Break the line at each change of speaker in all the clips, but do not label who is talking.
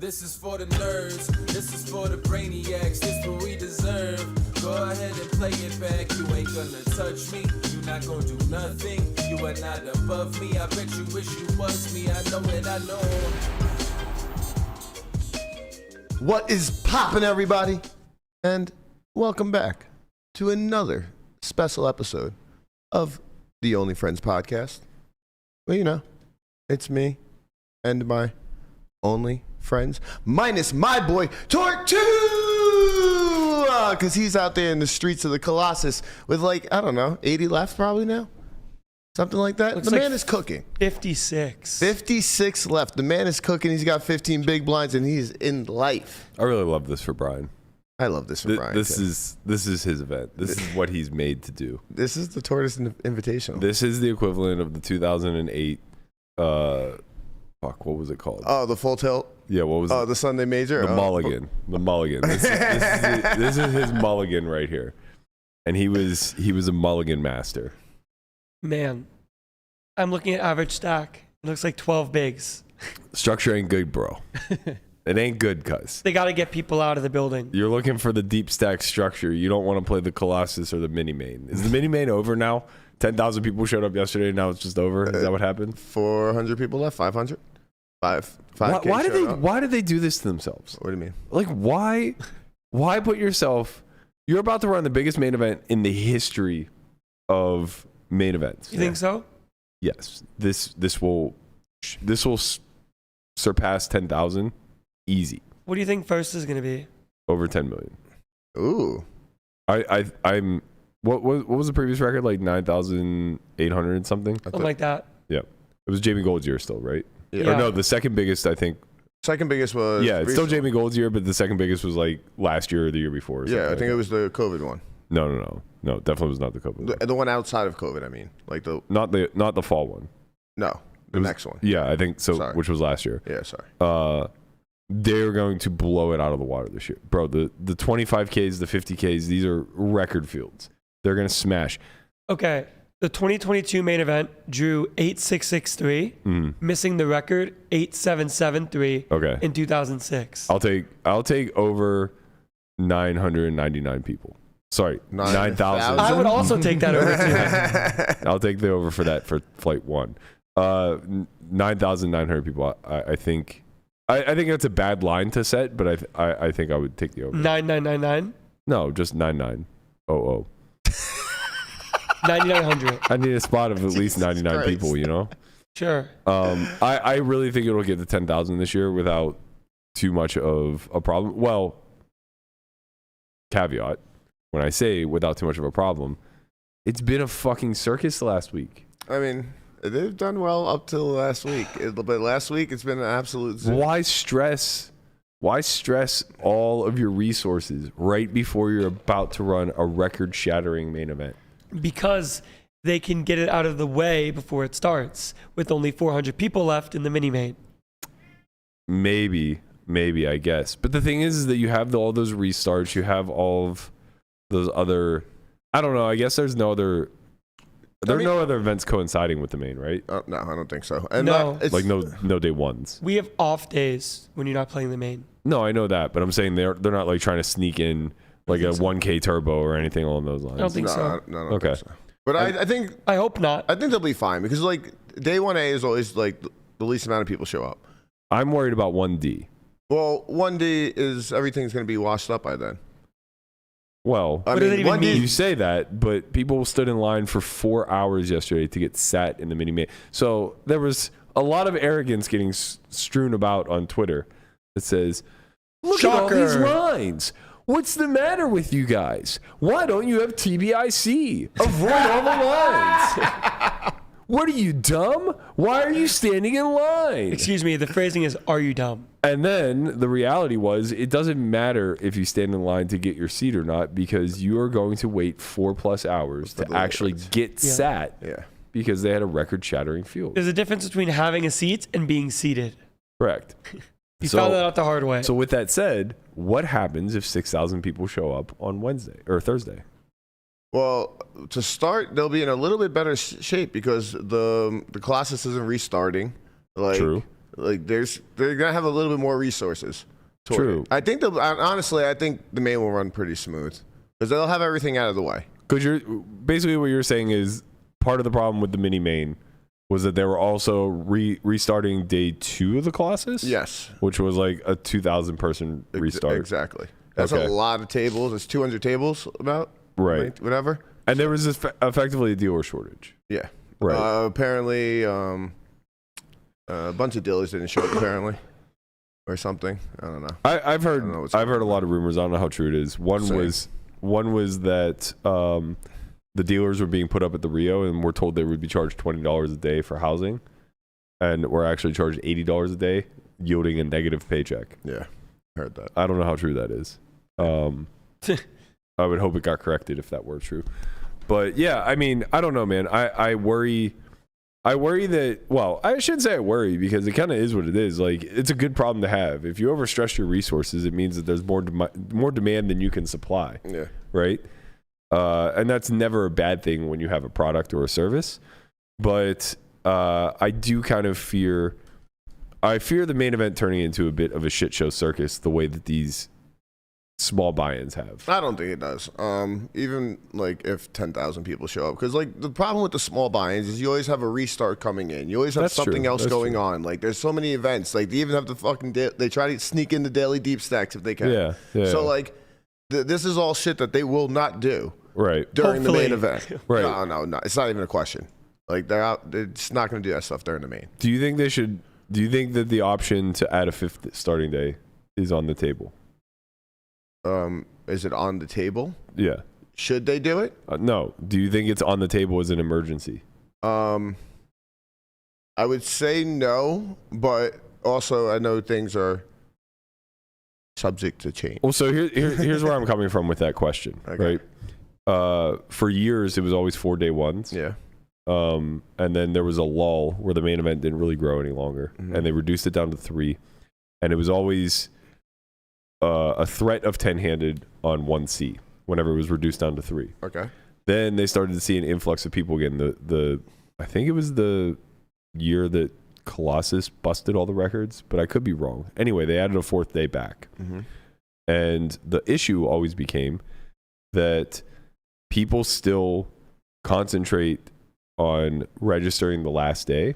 This is for the nerds, this is for the brainiacs, this what we deserve. Go ahead and play it back, you ain't gonna touch me, you not gonna do nothing, you are not above me, I bet you wish you was me, I know it, I know.
What is poppin', everybody? And welcome back to another special episode of the Only Friends podcast. Well, you know, it's me and my only friends, minus my boy Tortoise, because he's out there in the streets of the Colossus with, like, I don't know, 80 left probably now, something like that.
Looks
the
like
man is cooking.
56
left. The man is cooking. He's got 15 big blinds and he's in life.
I really love this for Brian.
I love this for Brian.
This is his event. This is what he's made to do.
This is the Tortoise Invitational.
This is the equivalent of the 2008 what was it called?
Oh, the full tilt?
Yeah, what was it?
Oh, the Sunday Major?
The Mulligan. The Mulligan. This is his Mulligan right here. And he was a Mulligan master.
Man, I'm looking at average stack. It looks like 12 bigs.
Structure ain't good, bro. It ain't good, cuz.
They got to get people out of the building.
You're looking for the deep stack structure. You don't want to play the Colossus or the mini main. Is the mini main over now? 10,000 people showed up yesterday, and now it's just over. Is that what happened? 400
people left. 500.
Why did they do this to themselves?
What do you mean?
Like, why put yourself? You're about to run the biggest main event in the history of main events.
You think so?
Yes. This will surpass 10,000 easy.
What do you think first is going to be?
Over 10 million.
Ooh.
I'm. What was the previous record? Like 9,800 something.
Something like that.
Yeah. It was Jamie Gold's year still, right?
Yeah.
Or no, the second biggest, I think.
Second biggest was...
Yeah, it's still Jamie Gold's year, but the second biggest was like last year or the year before.
Yeah, I think it was the COVID one.
No, definitely was not the COVID one.
The one outside of COVID, I mean. Like the...
Not the fall one.
No, the next one.
Yeah, I think so,
Sorry.
which was last year.
Yeah, sorry.
They're going to blow it out of the water this year. Bro, the 25Ks, the 50Ks, these are record fields. They're going to smash.
Okay. The 2022 main event drew 8663, missing the record 8773 in 2006.
I'll take over 999 people. Sorry, 9,000.
I would also take that over too.
I'll take the over for that for flight one. 9,900 people. I think that's a bad line to set, but I think I would take the over.
9999?
No, just 9900.
9,900.
I need a spot of at least 99
Christ.
people, you know?
Sure.
I really think it'll get to 10,000 this year without too much of a problem. Well, caveat, when I say without too much of a problem, it's been a fucking circus last week.
I mean, they've done well up till last week. But last week, it's been an absolute...
Why stress all of your resources right before you're about to run a record-shattering main event?
Because they can get it out of the way before it starts, with only 400 people left in the mini main.
Maybe, I guess. But the thing is that you have all those restarts. You have all of those other... I don't know. I guess there's no other... There are no other events coinciding with the main, right?
No, I don't think so. And
No.
Like no day ones.
We have off days when you're not playing the main.
No, I know that, but I'm saying they're not like trying to sneak in like a 1K turbo or anything along those lines.
I don't think so.
No,
Okay.
think so. But I think...
I hope not.
I think they'll be fine because, like, day 1A is always, like, the least amount of people show up.
I'm worried about 1D.
Well, 1D is everything's going to be washed up by then.
Well,
What does that even mean?
you say that, but people stood in line for 4 hours yesterday to get sat in the mini main. So there was a lot of arrogance getting strewn about on Twitter that says, "Look at all these lines. What's the matter with you guys? Why don't you have TBIC? Avoid all the lines. What are you, dumb? Why are you standing in line?"
Excuse me, the phrasing is, are you dumb?
And then the reality was, it doesn't matter if you stand in line to get your seat or not, because you are going to wait 4+ hours to actually get sat.
Yeah.
Because they had a record-shattering field.
There's a difference between having a seat and being seated.
Correct.
You found that out the hard way.
So with that said, what happens if 6,000 people show up on Wednesday or Thursday?
Well, to start, they'll be in a little bit better shape because the Colossus isn't restarting. Like,
True.
Like they're gonna have a little bit more resources.
True.
I think honestly, I think the main will run pretty smooth because they'll have everything out of the way.
Because you're basically what you're saying is part of the problem with the mini main was that they were also restarting day 2 of the Colossus.
Yes,
which was like a 2,000 person restart.
Exactly. That's
Okay.
a lot of tables. It's 200 tables about.
Right.
Whatever.
And there was effectively a dealer shortage.
Yeah.
Right.
Apparently, a bunch of dealers didn't show up. Apparently, or something. I don't know.
I've heard a lot of rumors. I don't know how true it is. One was that the dealers were being put up at the Rio and were told they would be charged $20 a day for housing, and were actually charged $80 a day, yielding a negative paycheck.
Yeah, heard that.
I don't know how true that is. I would hope it got corrected if that were true. But yeah, I mean, I don't know, man. I worry that, well, I shouldn't say I worry because it kind of is what it is. Like, it's a good problem to have. If you overstress your resources, it means that there's more demand than you can supply.
Yeah.
Right? And that's never a bad thing when you have a product or a service. But I do kind of fear the main event turning into a bit of a shit show circus the way that these small buy-ins have.
I don't think it does. Even like if 10,000 people show up, because like the problem with the small buy-ins is you always have a restart coming in. You always have something else going on. Like there's so many events. Like they even have the fucking they try to sneak in the daily deep stacks if they can.
Yeah.
So like this is all shit that they will not do.
Right.
During the main event.
Right.
No. It's not even a question. Like they're just not going to do that stuff during the main.
Do you think they should? Do you think that the option to add a 5th starting day is on the table?
Is it on the table?
Yeah.
Should they do it?
No. Do you think it's on the table as an emergency?
I would say no, but also I know things are subject to change.
Well, so here's where I'm coming from with that question.
Okay.
Right. For years, it was always 4-day ones.
Yeah.
And then there was a lull where the main event didn't really grow any longer, and they reduced it down to 3, and it was always a threat of 10-handed on 1C whenever it was reduced down to 3.
Okay.
Then they started to see an influx of people again. I think it was the year that Colossus busted all the records, but I could be wrong. Anyway, they added a 4th day back.
Mm-hmm.
And the issue always became that people still concentrate on registering the last day,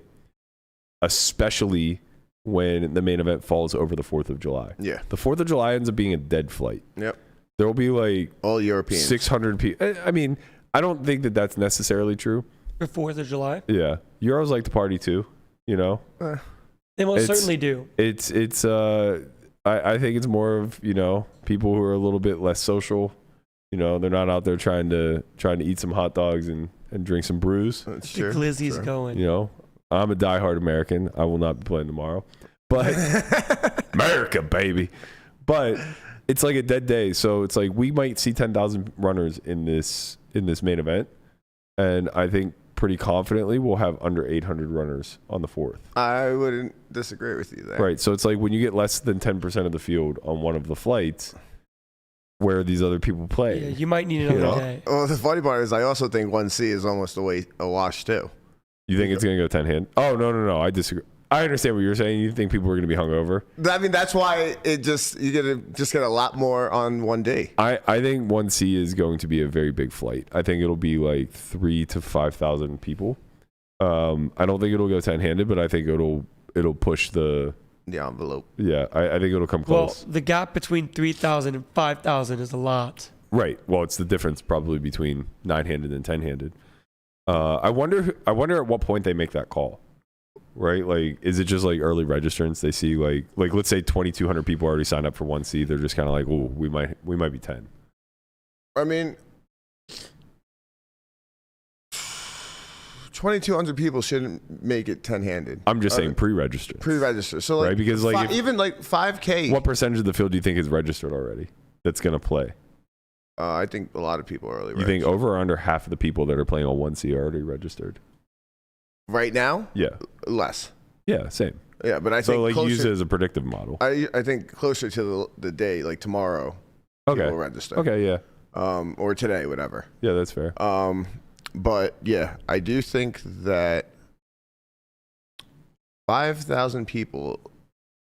especially when the main event falls over the 4th of July.
Yeah.
The 4th of July ends up being a dead flight.
Yep.
There will be like
all Europeans.
600 people. I mean, I don't think that that's necessarily true.
For 4th of July?
Yeah. Euros like to party too, you know?
They most certainly do.
I think it's more of, you know, people who are a little bit less social. You know, they're not out there trying to eat some hot dogs and drink some brews.
That's
The glizzy's going.
You know, I'm a diehard American. I will not be playing tomorrow. But America, baby. But it's like a dead day. So it's like we might see 10,000 runners in this main event. And I think pretty confidently we'll have under 800 runners on the 4th.
I wouldn't disagree with you there.
Right. So it's like when you get less than 10% of the field on one of the flights, where are these other people playing?
Yeah, you might need another day.
Well, the funny part is I also think 1C is almost a wash too.
You think it's going to go 10-hand? Oh, no. I disagree. I understand what you're saying. You think people are going to be hungover?
I mean, that's why you get a lot more on 1D.
I think 1C is going to be a very big flight. I think it'll be like 3,000 to 5,000 people. I don't think it'll go 10-handed, but I think it'll push the
envelope.
Yeah, I think it'll come close.
Well, the gap between 3,000 and 5,000 is a lot.
Right. Well, it's the difference probably between 9-handed and 10-handed. I wonder at what point they make that call. Right? Like, is it just like early registrants? They see like let's say 2,200 people already signed up for 1C. They're just kind of like, oh, we might be 10.
I mean, 2,200 people shouldn't make it 10-handed.
I'm just saying pre-register.
Pre-register. So like,
right? Because like
even like 5K.
What percentage of the field do you think is registered already that's going to play?
I think a lot of people are early
registered. You think over or under half of the people that are playing on 1C are already registered?
Right now?
Yeah.
Less.
Yeah, same.
Yeah, but I think
so like use it as a predictive model.
I think closer to the day, like tomorrow, people will register.
Okay, yeah.
Or today, whatever.
Yeah, that's fair.
But yeah, I do think that 5,000 people,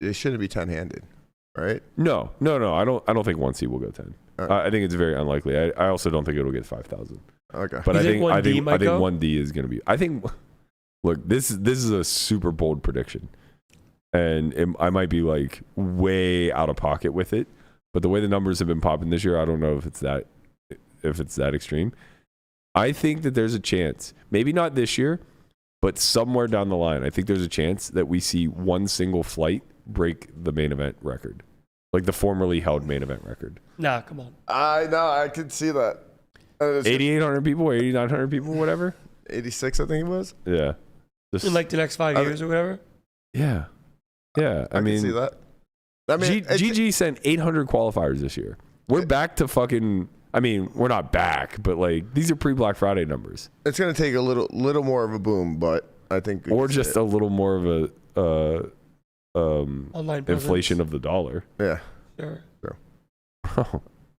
it shouldn't be 10-handed, right?
No. I don't think 1C will go 10. I think it's very unlikely. I also don't think it'll get 5,000.
Okay.
But I think
1D
1D is going to be. I think. Look, this is a super bold prediction, and I might be like way out of pocket with it. But the way the numbers have been popping this year, I don't know if it's that extreme. I think that there's a chance, maybe not this year, but somewhere down the line, I think there's a chance that we see one single flight break the main event record, like the formerly held main event record.
Nah, come on.
I know, I could see that.
8,800 people or 8,900 people, whatever.
86, I think it was.
Yeah.
In like the next 5 years or whatever?
Yeah. Yeah. I mean,
can see that. I mean,
GG sent 800 qualifiers this year. We're back to fucking. I mean, we're not back, but like these are pre-Black Friday numbers.
It's going to take a little more of a boom, but I think,
or just a little more of a
Online
inflation of the dollar.
Yeah.
Sure.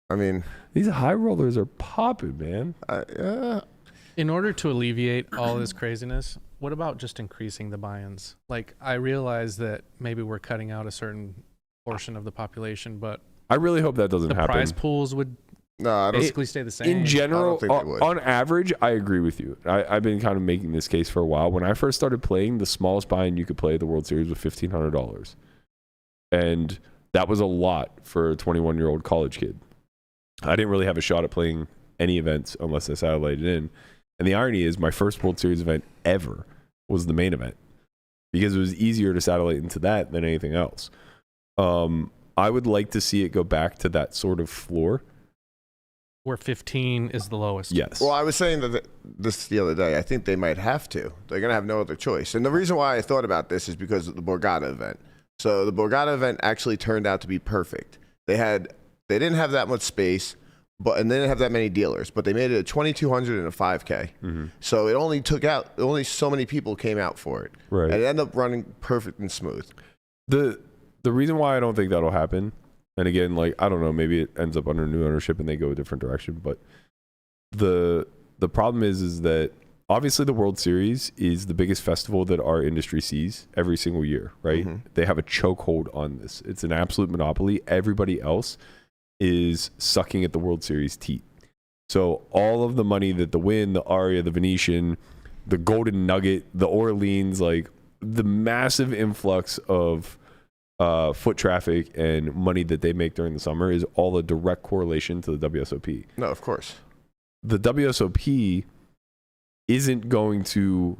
I mean,
these high rollers are popping, man.
In order to alleviate all this craziness, what about just increasing the buy-ins? Like, I realize that maybe we're cutting out a certain portion of the population, but
I really hope that doesn't happen.
The prize pools would basically stay the same.
In general, on average, I agree with you. I've been kind of making this case for a while. When I first started playing, the smallest buy-in you could play at the World Series was $1,500. And that was a lot for a 21-year-old college kid. I didn't really have a shot at playing any events unless I satellited in. And the irony is my first World Series event ever was the main event because it was easier to satellite into that than anything else. I would like to see it go back to that sort of floor.
Where 15 is the lowest.
Yes.
Well, I was saying that this the other day. I think they might have to. They're going to have no other choice. And the reason why I thought about this is because of the Borgata event. So the Borgata event actually turned out to be perfect. They didn't have that much space, and they didn't have that many dealers, but they made it a 2,200 and a 5K. Mm-hmm. So it only so many people came out for it.
Right.
And it ended up running perfect and smooth.
The reason why I don't think that'll happen, and again, like, I don't know, maybe it ends up under new ownership and they go a different direction, but the problem is that obviously the World Series is the biggest festival that our industry sees every single year, right? Mm-hmm. They have a chokehold on this. It's an absolute monopoly. Everybody else is sucking at the World Series teat. So all of the money that the Wynn, the Aria, the Venetian, the Golden Nugget, the Orleans, like the massive influx of foot traffic and money that they make during the summer is all a direct correlation to the WSOP.
No, of course.
The WSOP isn't going to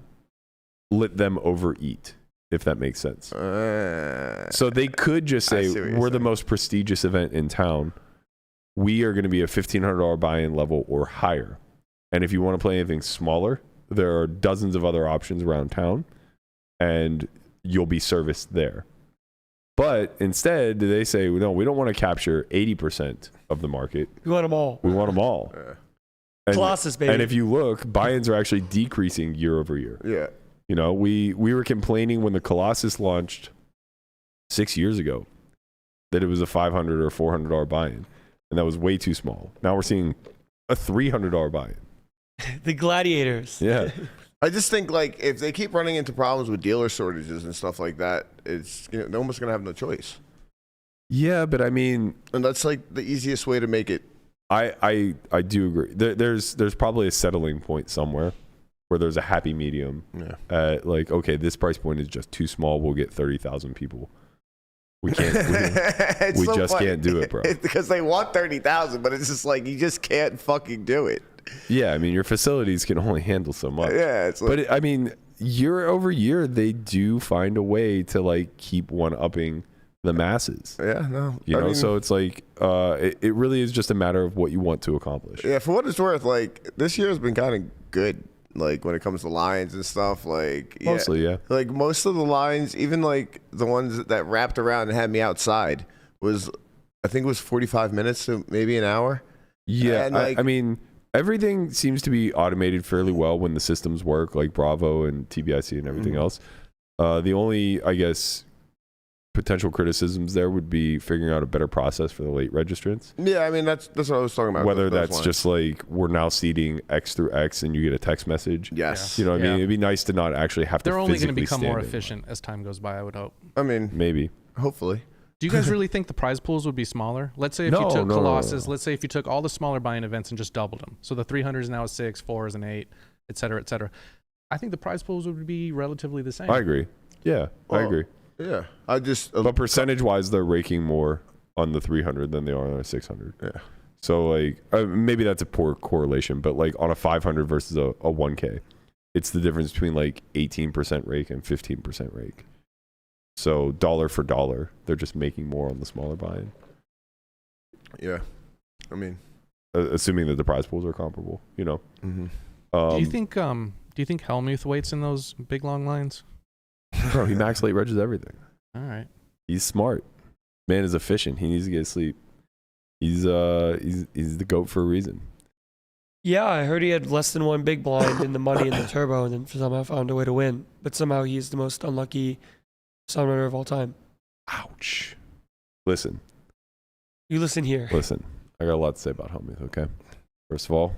let them overeat, if that makes sense. So they could just say, we're the most prestigious event in town. We are going to be a $1,500 buy-in level or higher. And if you want to play anything smaller, there are dozens of other options around town, and you'll be serviced there. But instead, they say, no, we don't want to capture 80% of the market.
We want them all.
We want them all. Yeah.
Colossus, baby.
And if you look, buy-ins are actually decreasing year over year.
Yeah.
You know, we were complaining when the Colossus launched 6 years ago that it was a $500 or $400 buy-in, and that was way too small. Now we're seeing a $300 buy-in.
The gladiators.
Yeah.
I just think, like, if they keep running into problems with dealer shortages and stuff like that, it's, you know, they're almost going to have no choice.
Yeah, but I mean...
And that's, like, the easiest way to make it.
I do agree. There's probably a settling point somewhere where there's a happy medium. Yeah. Like, okay, this price point is just too small. We'll get 30,000 people. We can't. We so just can't do it, bro.
It's because they want 30,000, but it's just like you just can't fucking do it.
Yeah, I mean, your facilities can only handle so much.
Yeah, it's like,
but I mean, year over year, they do find a way to like keep one-upping the masses.
Yeah, no,
you know, so it's like it really is just a matter of what you want to accomplish.
Yeah, for what it's worth, like this year has been kind of good. Like when it comes to lines and stuff, like
mostly, yeah.
Like most of the lines, even like the ones that wrapped around and had me outside, was I think it was 45 minutes to maybe an hour.
Yeah, and like, I mean, everything seems to be automated fairly well when the systems work, like Bravo and TBIC and everything else. The only, I guess, potential criticisms there would be figuring out a better process for the late registrants.
Yeah, I mean that's what I was talking about.
Whether
those
that's
lines.
just like we're now seeding X through X and you get a text message.
Yes.
You know what I
Yeah.
mean? It'd be nice to not actually have
They're
to
only going to
physically
become
stand
more
in
efficient as time goes by, I would hope.
I mean,
Maybe.
hopefully.
Do you guys really think the prize pools would be smaller? Let's say if
No,
you took
no, no,
Colossus,
no.
let's say if you took all the smaller buy-in events and just doubled them. So the 300 is now a 6, 4 is an 8, et cetera, et cetera. I think the prize pools would be relatively the same.
I agree. Yeah, I
Well,
agree.
Yeah, I just
But percentage-wise, they're raking more on the 300 than they are on a 600.
Yeah.
So, like, maybe that's a poor correlation, but, like, on a 500 versus a 1K, it's the difference between, like, 18% rake and 15% rake. So, dollar for dollar, they're just making more on the smaller buy-in.
Yeah, I mean,
Assuming that the prize pools are comparable, you know.
mm-hmm.
Do you think Hellmuth waits in those big long lines?
Bro, he max late regs everything.
All right.
He's smart. Man is efficient. He needs to get sleep. He's the GOAT for a reason.
Yeah, I heard he had less than one big blind in the money in the turbo, and then somehow found a way to win. But somehow he's the most unlucky sun runner of all time.
Ouch. Listen.
You listen here.
Listen. I got a lot to say about Hellmuth, okay? First of all,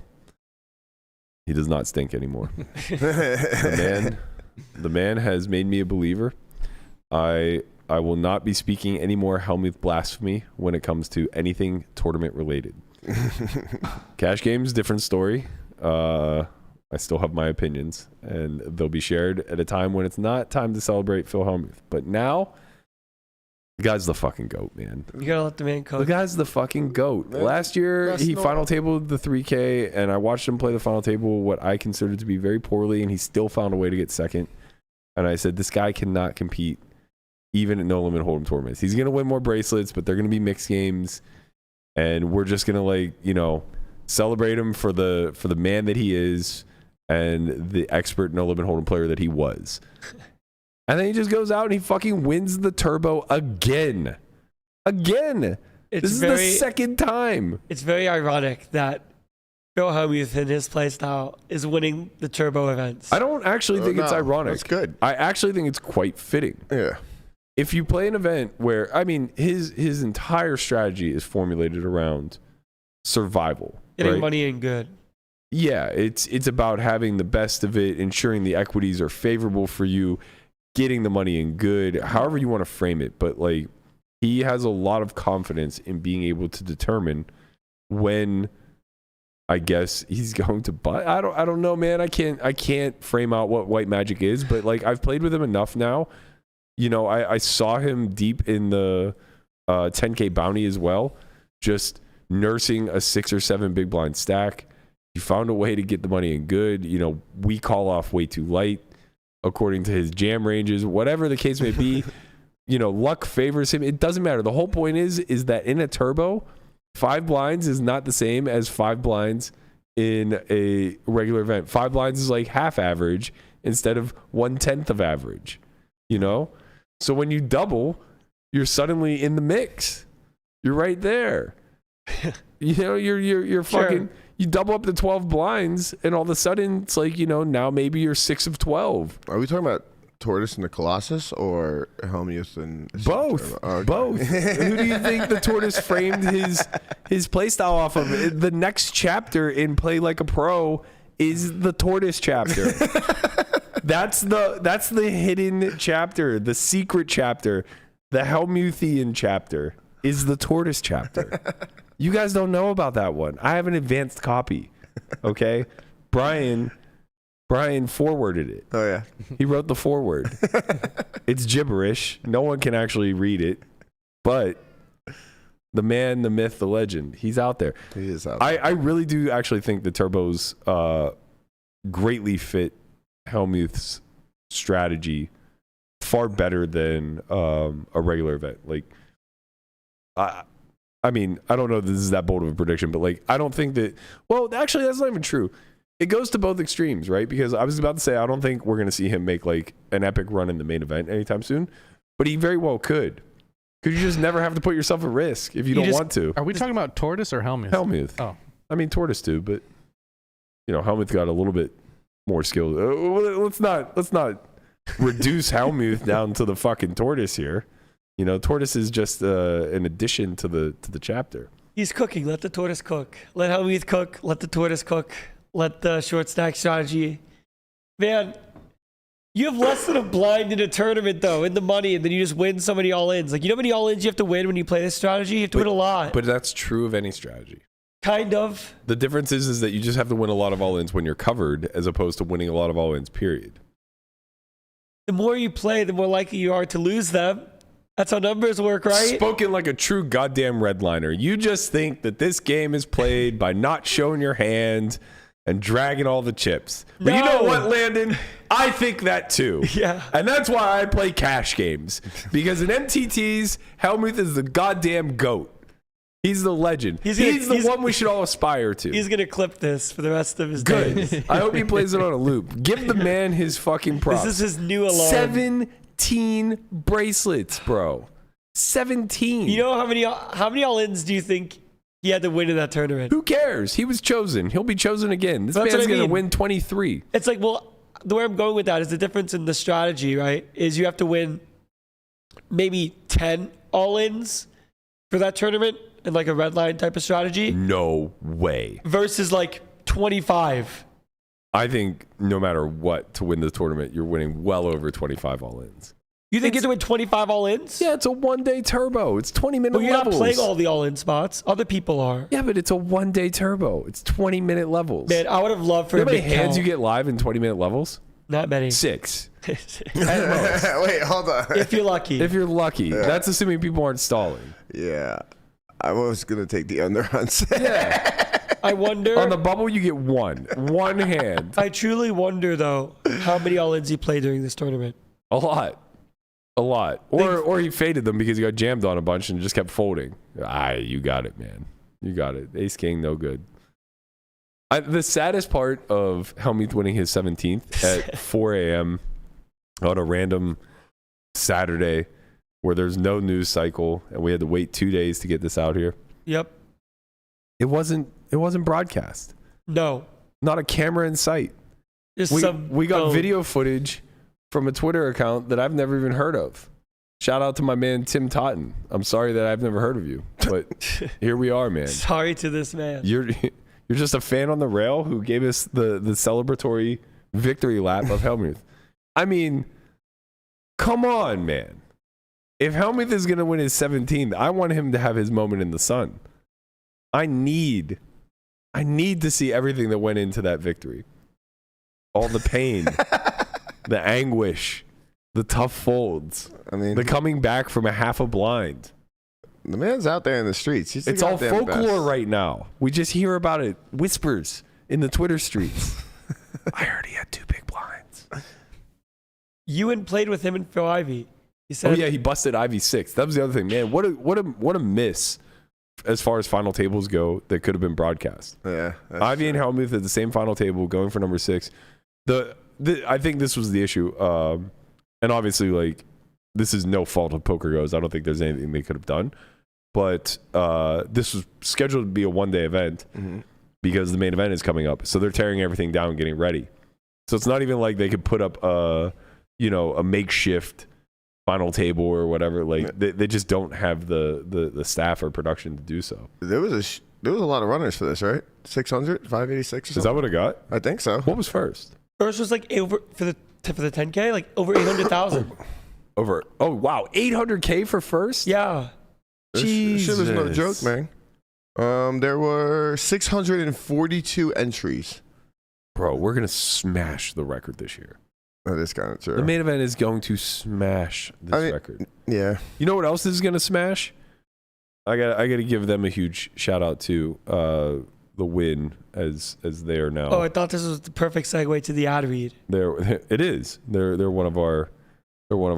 he does not stink anymore. The man has made me a believer. I will not be speaking any more Hellmuth blasphemy when it comes to anything tournament related. Cash games, different story. I still have my opinions, and they'll be shared at a time when it's not time to celebrate Phil Hellmuth. But now, the guy's the fucking GOAT, man.
You gotta let the man
The
cook.
guy's the fucking GOAT. Last year,
That's
he
normal.
final tabled the 3K, and I watched him play the final table what I considered to be very poorly, and he still found a way to get second. And I said, this guy cannot compete even at no limit hold'em tournaments. He's going to win more bracelets, but they're going to be mixed games, and we're just going to, like, you know, celebrate him for the man that he is and the expert no limit hold'em player that he was. And then he just goes out and he fucking wins the turbo again. Again. This is the second time.
It's very ironic that Phil Hellmuth in his playstyle is winning the turbo events.
I don't actually think it's ironic.
That's good.
I actually think it's quite fitting.
Yeah.
If you play an event where, I mean, his entire strategy is formulated around survival.
Getting
right?
money in good.
Yeah, it's about having the best of it, ensuring the equities are favorable for you, getting the money in good, however you want to frame it. But, like, he has a lot of confidence in being able to determine when, I guess, he's going to buy. I don't know, man. I can't frame out what white magic is, but, like, I've played with him enough now. You know, I saw him deep in the 10K bounty as well, just nursing a 6 or 7 big blind stack. He found a way to get the money in good. You know, we call off way too light according to his jam ranges, whatever the case may be. You know, luck favors him. It doesn't matter. The whole point is that in a turbo, 5 blinds is not the same as 5 blinds in a regular event. 5 blinds is like half average instead of 1/10 of average, you know? So when you double, you're suddenly in the mix. You're right there. You know, you're fucking, you double up to 12 blinds and all of a sudden it's like, you know, now maybe you're 6 of 12.
Are we talking about Tortoise and the Colossus or Hellmuth and
Both.
Okay.
Both. Who do you think the Tortoise framed his play style off of? The next chapter in Play Like a Pro is the Tortoise chapter. That's the hidden chapter, the secret chapter, the Hellmuthian chapter is the Tortoise chapter. You guys don't know about that one. I have an advanced copy. Okay? Brian forwarded it.
Oh yeah.
He wrote the foreword. It's gibberish. No one can actually read it. But the man, the myth, the legend, he's out there.
He is out there.
I really do actually think the turbos greatly fit Hellmuth's strategy far better than a regular event. Like, I mean, I don't know if this is that bold of a prediction, but, like, I don't think that, well, actually, that's not even true. It goes to both extremes, right? Because I was about to say, I don't think we're going to see him make, like, an epic run in the main event anytime soon, but he very well could. Because you just never have to put yourself at risk if you don't want to.
Are we talking about Tortoise or Hellmuth?
Hellmuth.
Oh.
I mean, Tortoise too, but, you know, Hellmuth got a little bit more skill. Let's not reduce Hellmuth down to the fucking Tortoise here. You know, Tortoise is just an addition to the chapter.
He's cooking. Let the tortoise cook. Let Hellmuth cook. Let the tortoise cook. Let the short stack strategy. Man, you have less than a blind in a tournament, though, in the money, and then you just win so many all-ins. Like, you know how many all-ins you have to win when you play this strategy? You have to win a lot.
But that's true of any strategy.
Kind of.
The difference is that you just have to win a lot of all-ins when you're covered, as opposed to winning a lot of all-ins, period.
The more you play, the more likely you are to lose them. That's how numbers work, right?
Spoken like a true goddamn redliner. You just think that this game is played by not showing your hand and dragging all the chips. But you know what, Landon? I think that too.
Yeah.
And that's why I play cash games. Because in MTTs, Hellmuth is the goddamn GOAT. He's the legend. He's the one we should all aspire to.
He's going to clip this for the rest of his days.
Good. I hope he plays it on a loop. Give the man his fucking props.
This is his new alarm.
17 bracelets, bro. 17.
You know how many all-ins do you think he had to win in that tournament?
Who cares? He was chosen. He'll be chosen again. This man's going to win 23.
It's like, well, the way I'm going with that is the difference in the strategy, right? Is you have to win maybe 10 all-ins for that tournament in like a red line type of strategy.
No way.
Versus like 25.
I think no matter what, to win the tournament, you're winning well over 25 all-ins.
You think you have to win 25 all-ins?
Yeah, it's a one-day turbo. It's 20-minute
But you're
levels.
not playing all the all-in spots. Other people are.
Yeah, but it's a one-day turbo. It's 20-minute levels.
Man, I would have loved for
you know
him
how
to
many hands
count.
you get live in 20-minute levels?
Not many.
6.
Wait, hold on.
If you're lucky.
If you're lucky. Yeah. That's assuming people aren't stalling.
Yeah. I was going to take the under on 6.
Yeah.
I wonder.
On the bubble, you get one hand.
I truly wonder, though, how many all-ins he played during this tournament.
A lot. Or he faded them because he got jammed on a bunch and just kept folding. You got it, man. You got it. Ace King, no good. The saddest part of Hellmuth winning his 17th at 4 a.m. on a random Saturday where there's no news cycle and we had to wait 2 days to get this out here.
Yep.
It wasn't broadcast.
No.
Not a camera in sight. We got video footage from a Twitter account that I've never even heard of. Shout out to my man Tim Totten. I'm sorry that I've never heard of you, but here we are, man.
Sorry to this man.
You're just a fan on the rail who gave us the celebratory victory lap of Hellmuth. I mean, come on, man. If Hellmuth is going to win his 17th, I want him to have his moment in the sun. I need to see everything that went into that victory. All the pain, the anguish, the tough folds, the coming back from a half a blind.
The man's out there in the streets.
It's all folklore right now. We just hear about it, whispers in the Twitter streets. I heard he had 2 big blinds.
Ewan played with him and Phil Ivey. He said,
he busted Ivy 6. That was the other thing, man. What a miss as far as final tables go that could have been broadcast.
Yeah,
Ivy and Hellmuth at the same final table, going for number 6. I think this was the issue, and obviously, like, this is no fault of Poker Goes. I don't think there's anything they could have done, but this was scheduled to be a one-day event because the main event is coming up, so they're tearing everything down, and getting ready. So it's not even like they could put up a makeshift final table or whatever. Like they just don't have the staff or production to do so.
There was a lot of runners for this, right? 600, 586 or something?
Is that what it got?
I think so.
What was first?
First was like over for the 10K, like over 800,000.
Over 800K for first?
Yeah.
This shit was no joke, man. There were 642 entries.
Bro, we're gonna smash the record this year.
That is kind of true.
The main event is going to smash this record.
Yeah.
You know what else is gonna smash? I got to give them a huge shout out to the Wynn as they are now.
Oh, I thought this was the perfect segue to the ad read.
It is. They're one of our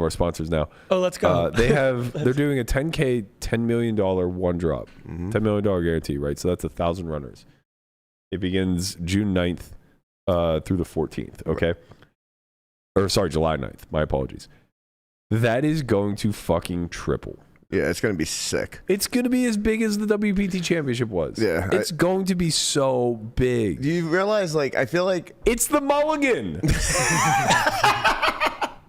sponsors now.
Oh, let's go.
They're doing a 10K $10 million one drop, $10 million guarantee, right? So that's 1,000 runners. It begins June 9th through the 14th. Okay. Or sorry, July 9th. My apologies. That is going to fucking triple.
Yeah, it's going to be sick.
It's going to be as big as the WPT Championship was.
Yeah.
It's going to be so big.
Do you realize, like, I feel like...
It's the mulligan.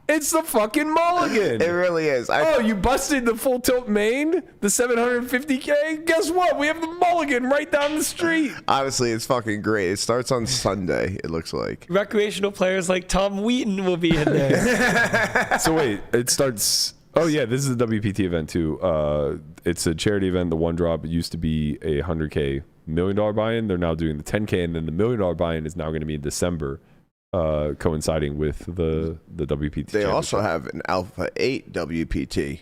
It's It's the fucking mulligan.
It really is.
Oh, you busted the full tilt main, the 750K? Guess what? We have the mulligan right down the street.
Honestly, it's fucking great. It starts on Sunday, it looks like.
Recreational players like Tom Wheaton will be in there.
So wait, it starts. Oh yeah, this is the WPT event too. It's a charity event. The one drop used to be a 100K $1 million buy-in. They're now doing the 10K, and then the $1 million buy-in is now going to be in December, coinciding with the WPT.
They also have an Alpha 8 WPT,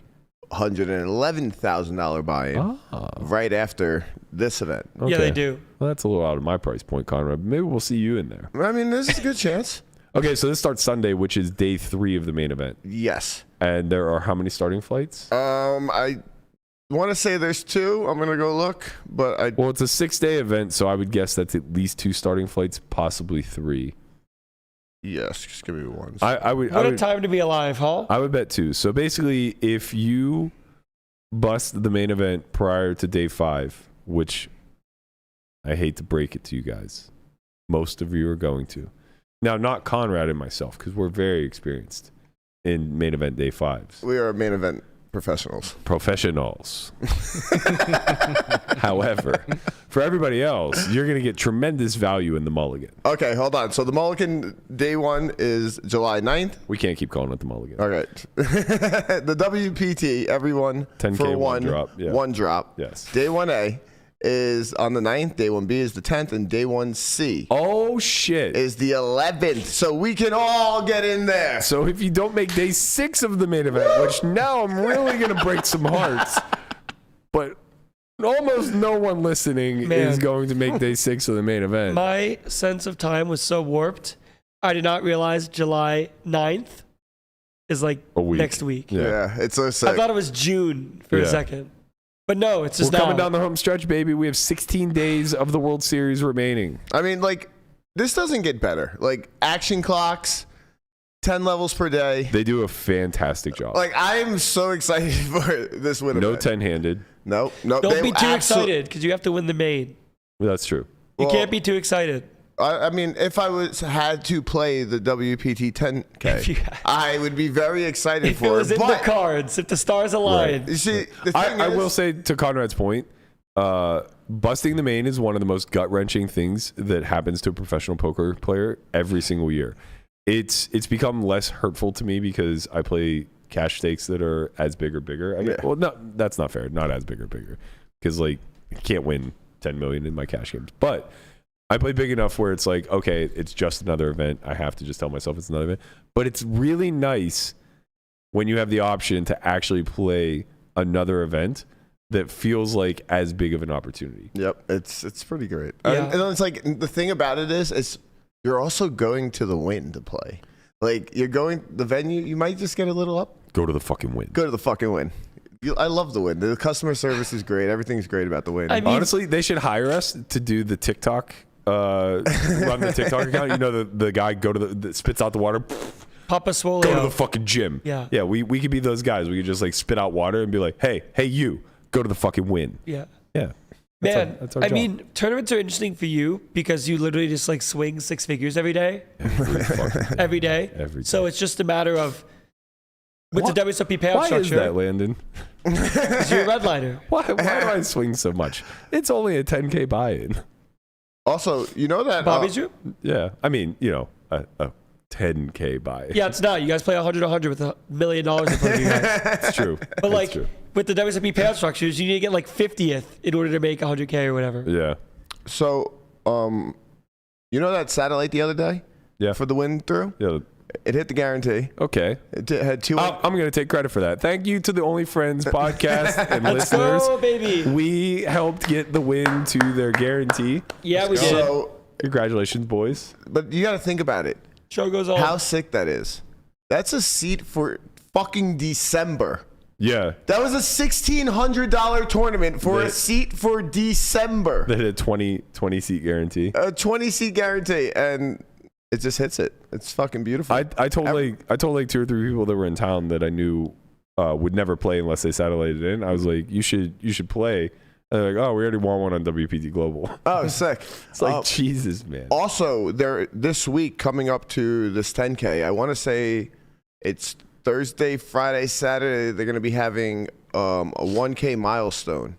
$111,000 buy-in right after this event.
Okay.
Yeah, they do.
Well, that's a little out of my price point, Conrad. Maybe we'll see you in there.
I mean, there's a good chance.
Okay, so this starts Sunday, which is day 3 of the main event.
Yes.
And there are how many starting flights?
I want to say there's 2. I'm going to go look, but
Well, it's a 6-day event, so I would guess that's at least 2 starting flights, possibly 3.
Yes, just give me one.
I would.
What a time to be alive, huh?
I would bet 2. So basically, if you bust the main event prior to day 5, which I hate to break it to you guys, most of you are going to. Now, not Conrad and myself, because we're very experienced in main event day 5s.
We are main event professionals.
However, for everybody else, you're going to get tremendous value in the mulligan.
Okay, hold on. So the mulligan day 1 is July 9th.
We can't keep calling it the mulligan.
All right. The WPT, everyone
10K
for
one drop. Yeah.
One drop.
Yes.
Day 1A is on the 9th. Day 1B is the 10th. And day 1C
Oh, shit.
is the 11th. So we can all get in there.
So if you don't make day 6 of the main event, which now I'm really going to break some hearts, but almost no one listening is going to make day 6 of the main event.
My sense of time was so warped. I did not realize July 9th is like
A week.
next week.
Yeah, it's so sick.
I thought it was June for a second. But no, it's just
We're coming
now.
down the home stretch, baby. We have 16 days of the World Series remaining.
I mean, like, this doesn't get better. Like, action clocks, 10 levels per day.
They do a fantastic job.
Like, I am so excited for this win.
No
event.
10-handed.
No.
Don't be too excited because you have to win the main.
That's true.
You
Well,
can't be too excited.
I mean, if I had to play the WPT 10K, I would be very excited
If
for
it was in
but,
the cards, if the stars aligned.
You see, the thing
I
is,
will say, to Conrad's point, busting the main is one of the most gut-wrenching things that happens to a professional poker player every single year. It's become less hurtful to me because I play cash stakes that are as big or bigger. I mean, well, no, that's not fair. Not as big or bigger, because like I can't win 10 million in my cash games. But I play big enough where it's like, okay, it's just another event. I have to just tell myself it's another event. But it's really nice when you have the option to actually play another event that feels like as big of an opportunity.
Yep, it's pretty great.
Yeah.
And it's like, the thing about it is you're also going to the Wynn to play. Like, you're going the venue, you might just get a little up.
Go to the fucking Wynn.
Go to the fucking Wynn. I love the Wynn. The customer service is great. Everything's great about the Wynn.
I mean,
Honestly, they should hire us to do the TikTok, run the TikTok account. You know, the guy that spits out the water.
Papa Swolio.
Go to the fucking gym.
Yeah.
We could be those guys. We could just like spit out water and be like, hey, you, go to the fucking Wynn.
Yeah.
Yeah.
Man,
That's our
I
job.
mean, tournaments are interesting for you because you literally just like swing 6 figures every day. Every day.
Every
So
day.
it's just a matter of with
What?
the WSOP payout
Why is
structure.
that, Landon?
Because you're a redliner.
Why do I swing so much? It's only a 10K buy-in.
Also, you know that
Bobby's you?
Yeah. I mean, you know, a 10K buy-in.
Yeah, it's not. You guys play 100 with $1 million in front of you guys.
It's true.
But
It's
like
true.
with the WSOP payout structures, you need to get like 50th in order to make 100K or whatever.
Yeah.
So, you know that satellite the other day?
Yeah.
For the Wynn through?
Yeah.
It hit the guarantee.
Okay.
It had 2.
I'm going to take credit for that. Thank you to the Only Friends podcast and
Let's
listeners.
go, baby.
We helped get the Wynn to their guarantee.
Yeah, we did.
So,
Congratulations, boys.
but you got to think about it.
Show goes on.
How sick that is. That's a seat for fucking December.
Yeah.
That was a $1,600 tournament for a seat for December.
They had a 20 seat guarantee.
A 20-seat guarantee, and it just hits it. It's fucking beautiful.
I told like 2 or 3 people that were in town that I knew would never play unless they satellited in. I was like, you should play. And they're like, oh, we already won one on WPT Global.
Oh, sick.
It's like, Jesus, man.
Also, this week coming up to this 10K, I want to say It's Thursday, Friday, Saturday. They're going to be having a 1K milestone.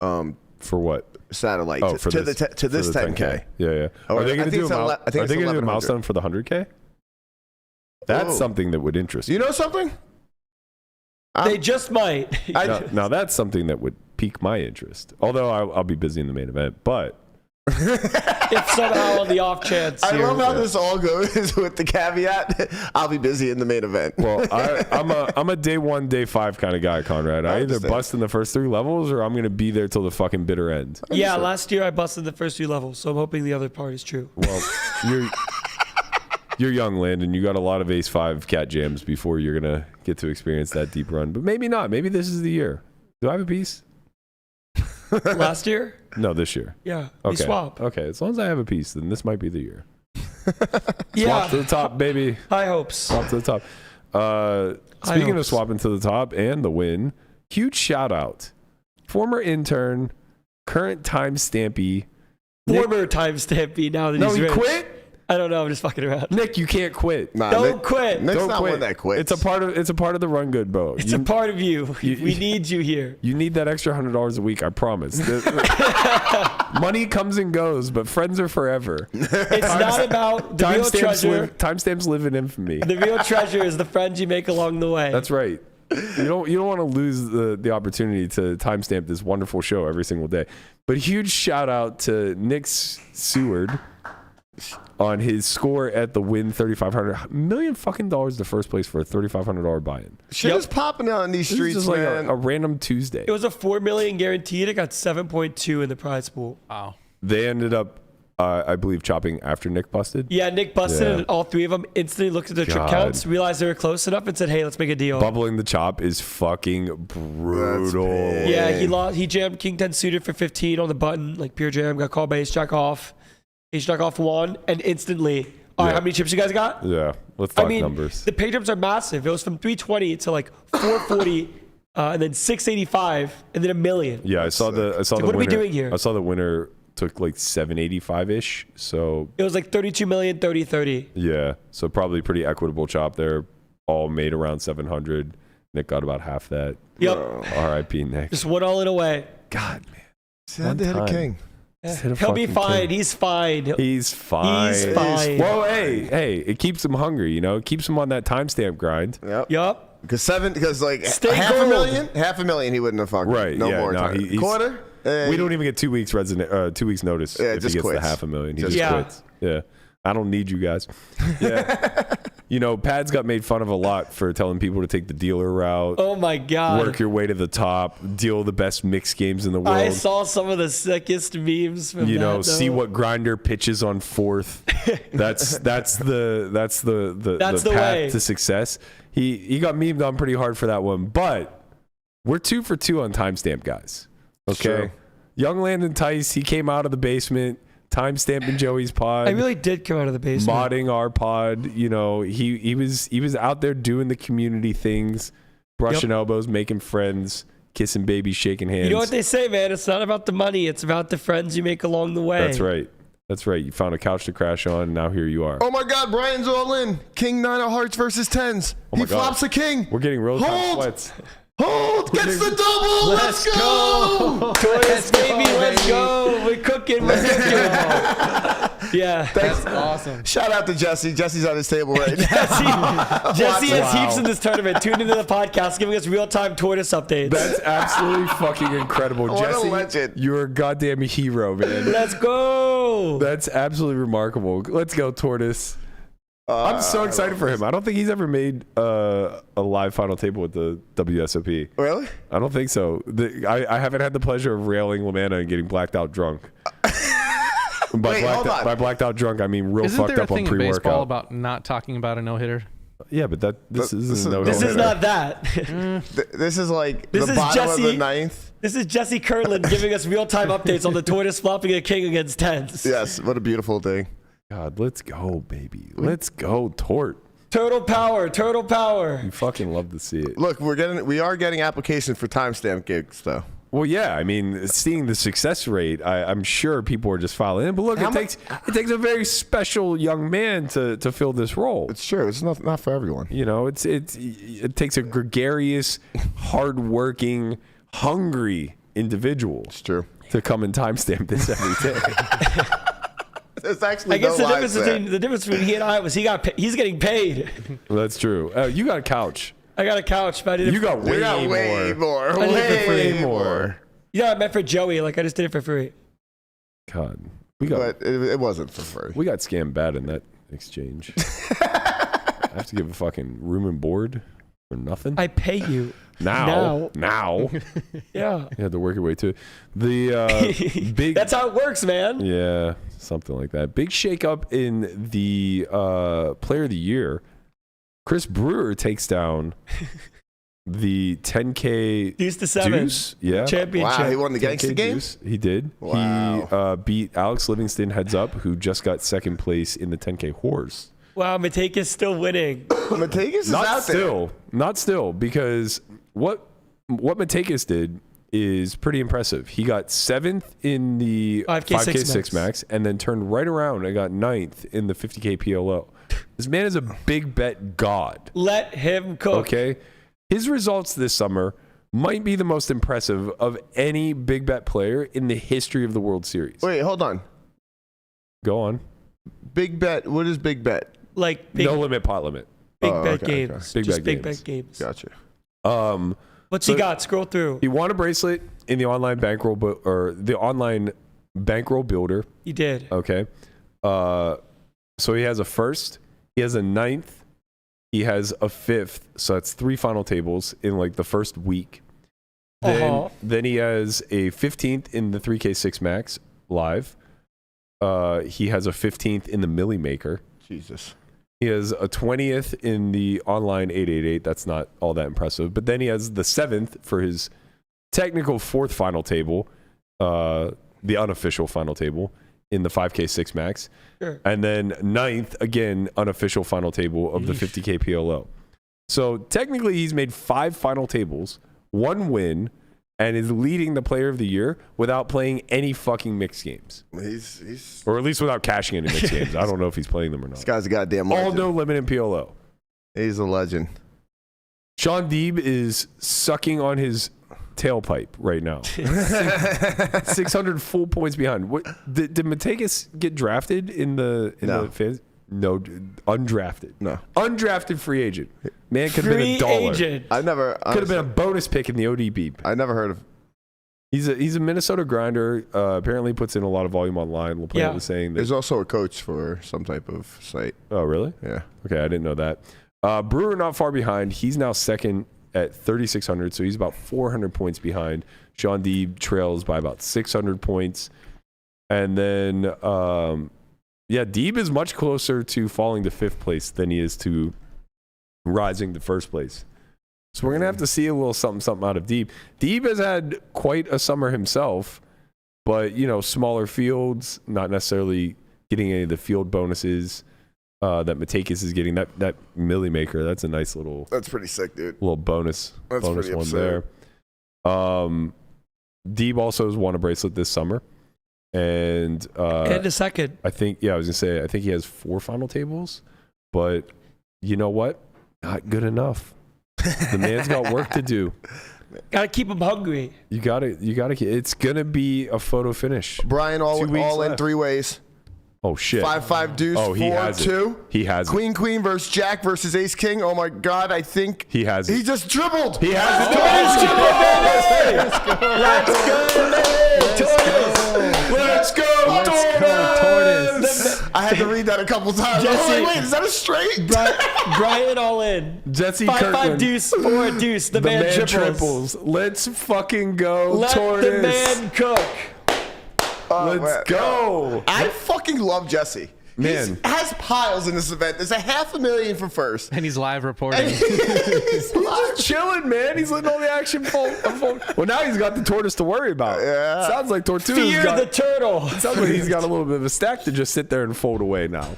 For what?
Satellite.
Oh, for this
10K.
Yeah.
Or
Are they going to do a
milestone
milestone for the 100K? That's something that would interest me.
You know something?
They just might.
Now that's something that would pique my interest. Although I'll be busy in the main event, but
if somehow on the off chance.
I love how this all goes with the caveat. I'll be busy in the main event.
Well, I'm a day 1, day 5 kind of guy, Conrad. I either bust in the first 3 levels or I'm going to be there till the fucking bitter end.
Yeah, last year I busted the first 2 levels, so I'm hoping the other part is true.
Well, you're young, Landon. You got a lot of Ace 5 cat jams before you're going to get to experience that deep run. But maybe not. Maybe this is the year. Do I have a piece?
Last year?
No, this year.
Yeah, we swap.
Okay, as long as I have a piece, then this might be the year.
Yeah.
Swap to the top, baby.
High hopes.
Swap to the top. Speaking of swapping to the top and the win, huge shout out. Former intern, current timestampy.
Former timestampy now that he's rich.
Quit?
I don't know. I'm just fucking around.
Nick, you can't quit.
Nah,
Don't quit.
Nick's
Don't
not
quit.
one that quits.
It's a part of the run good, bro.
It's a part of you. We need you here.
You need that extra $100 a week, I promise. Money comes and goes, but friends are forever.
It's not about the real treasure.
Timestamps live in infamy.
The real treasure is the friends you make along the way.
That's right. You don't want to lose the opportunity to timestamp this wonderful show every single day. But huge shout out to Nick Seward on his score at the Wynn $3,500 million fucking dollars to first place for a $3,500 buy-in.
Shit is popping out in these
This
streets,
is just like
man.
a random Tuesday.
It was a $4 million guaranteed. It got 7.2 in the prize pool.
Wow.
They ended up, I believe, chopping after Nick busted.
Yeah, Nick busted,
Yeah.
and all 3 of them instantly looked at their trip
God.
counts, realized they were close enough, and said, "Hey, let's make a deal."
Bubbling the chop is fucking brutal.
That's
Yeah, he lost. He jammed King 10 suited for 15 on the button, like pure jam. Got called by Ace Jack off. Ace Jack off won, and instantly. All right,
Yeah.
how many chips you guys got?
Yeah, let's talk
I mean,
numbers.
the pay trips are massive. It was from 320 to like 440, and then 685, and then $1 million.
Yeah, I saw the
what
winner.
are we doing here?
I saw the winner took like 785-ish. So
It was like 32 million, 30.
yeah, so probably pretty equitable chop there. All made around 700. Nick got about half that.
Yep.
R.I.P. Nick.
Just went all in away.
God, man.
Sad to hit a king.
Just hit a
He'll be
fucking
fine.
king.
He's fine.
He's fine.
He's fine.
Well, hey, it keeps him hungry, you know? It keeps him on that timestamp grind.
Yep.
Yup.
Because like
Stay
half
gold.
a million he wouldn't have fucked.
Right,
No
yeah,
more
no,
time.
he's-
Quarter?
We don't even get 2 weeks 2 weeks notice
Yeah,
if
just
he gets
quits.
the $500,000. He
Just
just
quits.
quits. Yeah. I don't need you guys. Yeah. You know, Pads got made fun of a lot for telling people to take the dealer route,
Oh my God.
work your way to the top, deal the best mixed games in the world.
I saw some of the sickest memes from
You know,
that,
see
though.
what grinder pitches on fourth. That's the
the
path
way.
to success. He got memed on pretty hard for that one, but we're 2 for 2 on timestamp guys. Okay,
Sure.
Young Landon Tice, he came out of the basement, timestamping Joey's pod.
I really did come out of the basement.
Modding our pod. You know, he was out there doing the community things, brushing elbows, making friends, kissing babies, shaking hands.
You know what they say, man? It's not about the money. It's about the friends you make along the way.
That's right. That's right. You found a couch to crash on, and now here you are.
Oh my God, Brian's all in. King 9 of hearts versus 10s.
Oh
He
my God.
flops a king.
We're getting real time
Hold.
sweats.
Hold. Gets the double. Let's go.
Tortoise, baby, let's go. We're cooking. We're cooking. Yeah.
That's awesome.
Shout out to Jesse. Jesse's on his table right now.
Jesse has
Wow.
heaps in this tournament. Tune into the podcast, giving us real-time Tortoise updates.
That's absolutely fucking incredible.
What a
Jesse,
legend.
you're a goddamn hero, man.
Let's go.
That's absolutely remarkable. Let's go, Tortoise. I'm so excited for him. I don't think he's ever made a live final table with the WSOP.
Really?
I don't think so. I haven't had the pleasure of railing Lamanna and getting blacked out drunk.
Wait, hold on.
By blacked out drunk, I mean real
Isn't
fucked
there a
up on
thing in baseball
pre-workout.
about not talking about a no-hitter?
Yeah, but this isn't no
This is
no-hitter.
not that.
This is like
This
the
is
bottom of the
Jesse.
ninth.
This is Jesse Kirtland giving us real-time updates on the Tortoise flopping a king against 10s.
Yes, what a beautiful thing.
God, let's go, baby. Let's go, Tort.
Turtle power. Turtle power.
You fucking love to see it.
Look, we are getting applications for timestamp gigs though.
Well, yeah. I mean, seeing the success rate, I'm sure people are just filing in. But look, it takes a very special young man to fill this role.
It's true. It's not for everyone.
You know, it takes a gregarious, hardworking, hungry individual.
It's true.
To come and timestamp this every day.
It's actually.
I guess the difference between he and I was he's getting paid.
Well, that's true. You got a couch.
I got a couch, but I did it.
You got way more.
Way more.
Yeah, I meant for Joey. Like I just did it for free.
God,
but it wasn't for free.
We got scammed bad in that exchange. I have to give a fucking room and board for nothing.
I pay you.
Now.
Yeah.
You had to work your way to the big.
That's how it works, man.
Yeah, something like that. Big shakeup in the Player of the Year. Chris Brewer takes down the 10K
Deuce to 7.
Deuce, yeah.
Championship.
Wow, he won the gangster game?
Deuce. He did.
Wow.
He beat Alex Livingston heads up, who just got second place in the 10K horse.
Wow, Matakis still winning.
Matakis is out there.
Not still, because what Matakis did is pretty impressive. He got 7th in the 5K 6 max and then turned right around and got 9th in the 50K PLO. This man is a big bet god.
Let him cook.
Okay? His results this summer might be the most impressive of any big bet player in the history of the World Series.
Wait, hold on.
Go on.
Big bet. What is big bet?
Like big,
No limit, pot limit.
big bet
okay,
games.
okay.
Just
Big
big
bet
bet games.
Gotcha.
What's he got? Scroll through.
He won a bracelet in the online bankroll, or the online bankroll builder.
He did.
Okay. So he has a first, he has a 9th, he has a 5th. So that's 3 final tables in like the first week. Then he has a 15th in the 3K 6 max live. He has a 15th in the Millie Maker.
Jesus.
He has a 20th in the online 888. That's not all that impressive. But then he has the 7th for his technical 4th final table, the unofficial final table in the 5K 6 max.
Sure.
And then 9th, again, unofficial final table of the 50K PLO. So technically he's made 5 final tables, 1 win, and is leading the Player of the Year without playing any fucking mixed games.
He's
Or at least without cashing any mixed games. I don't know if he's playing them or not.
This guy's a goddamn
All
legend.
no limit in PLO.
He's a legend.
Sean Deeb is sucking on his tailpipe right now. 600 full points behind. What did Matakis get drafted in the fans? No, undrafted.
No.
Undrafted free agent. Man could have been a dollar.
Agent.
I never
Could have been a bonus pick in the ODB.
I never heard of.
He's a Minnesota grinder. Apparently puts in a lot of volume online. LaPlante was saying that.
There's also a coach for some type of site.
Oh, really?
Yeah.
Okay, I didn't know that. Brewer not far behind. He's now second at 3,600, so he's about 400 points behind. Sean Deeb trails by about 600 points. And then, Deeb is much closer to falling to 5th place than he is to rising to 1st place. So we're going to have to see a little something out of Deeb. Deeb has had quite a summer himself, but, smaller fields, not necessarily getting any of the field bonuses that Matakis is getting. That Millie Maker, that's a nice little...
That's pretty sick, dude.
Little bonus
That's pretty
one
absurd.
there. Deeb also has won a bracelet this summer. And
a second.
I think he has 4 final tables, but you know what? Not good enough. The man's got work to do.
Gotta keep him hungry.
You gotta. It's gonna be a photo finish.
Brian all
2 weeks
in
left.
3 ways.
Oh shit.
5-5 deuce.
Oh, he
4-2.
has it. He has
Queen Queen versus Jack versus Ace King. Oh my God! I think
He has it.
He just dribbled.
He has it. Let's go, Tortoise.
I had to read that a couple times. I was like, wait, is that a straight?
Brian all in.
Jesse
5-5
Kirkland.
deuce, 4 deuce. The man triples.
Let's fucking go,
Let
Tortoise.
the man cook.
Let's go.
I fucking love Jesse.
Man.
He has piles in this event. There's $500,000 for first.
And he's live reporting.
He's
Just chilling, man. He's letting all the action unfold. Well, now he's got the tortoise to worry about.
Yeah.
Sounds like Tortoise
Fear the turtle.
sounds like he's got a little bit of a stack to just sit there and fold away now.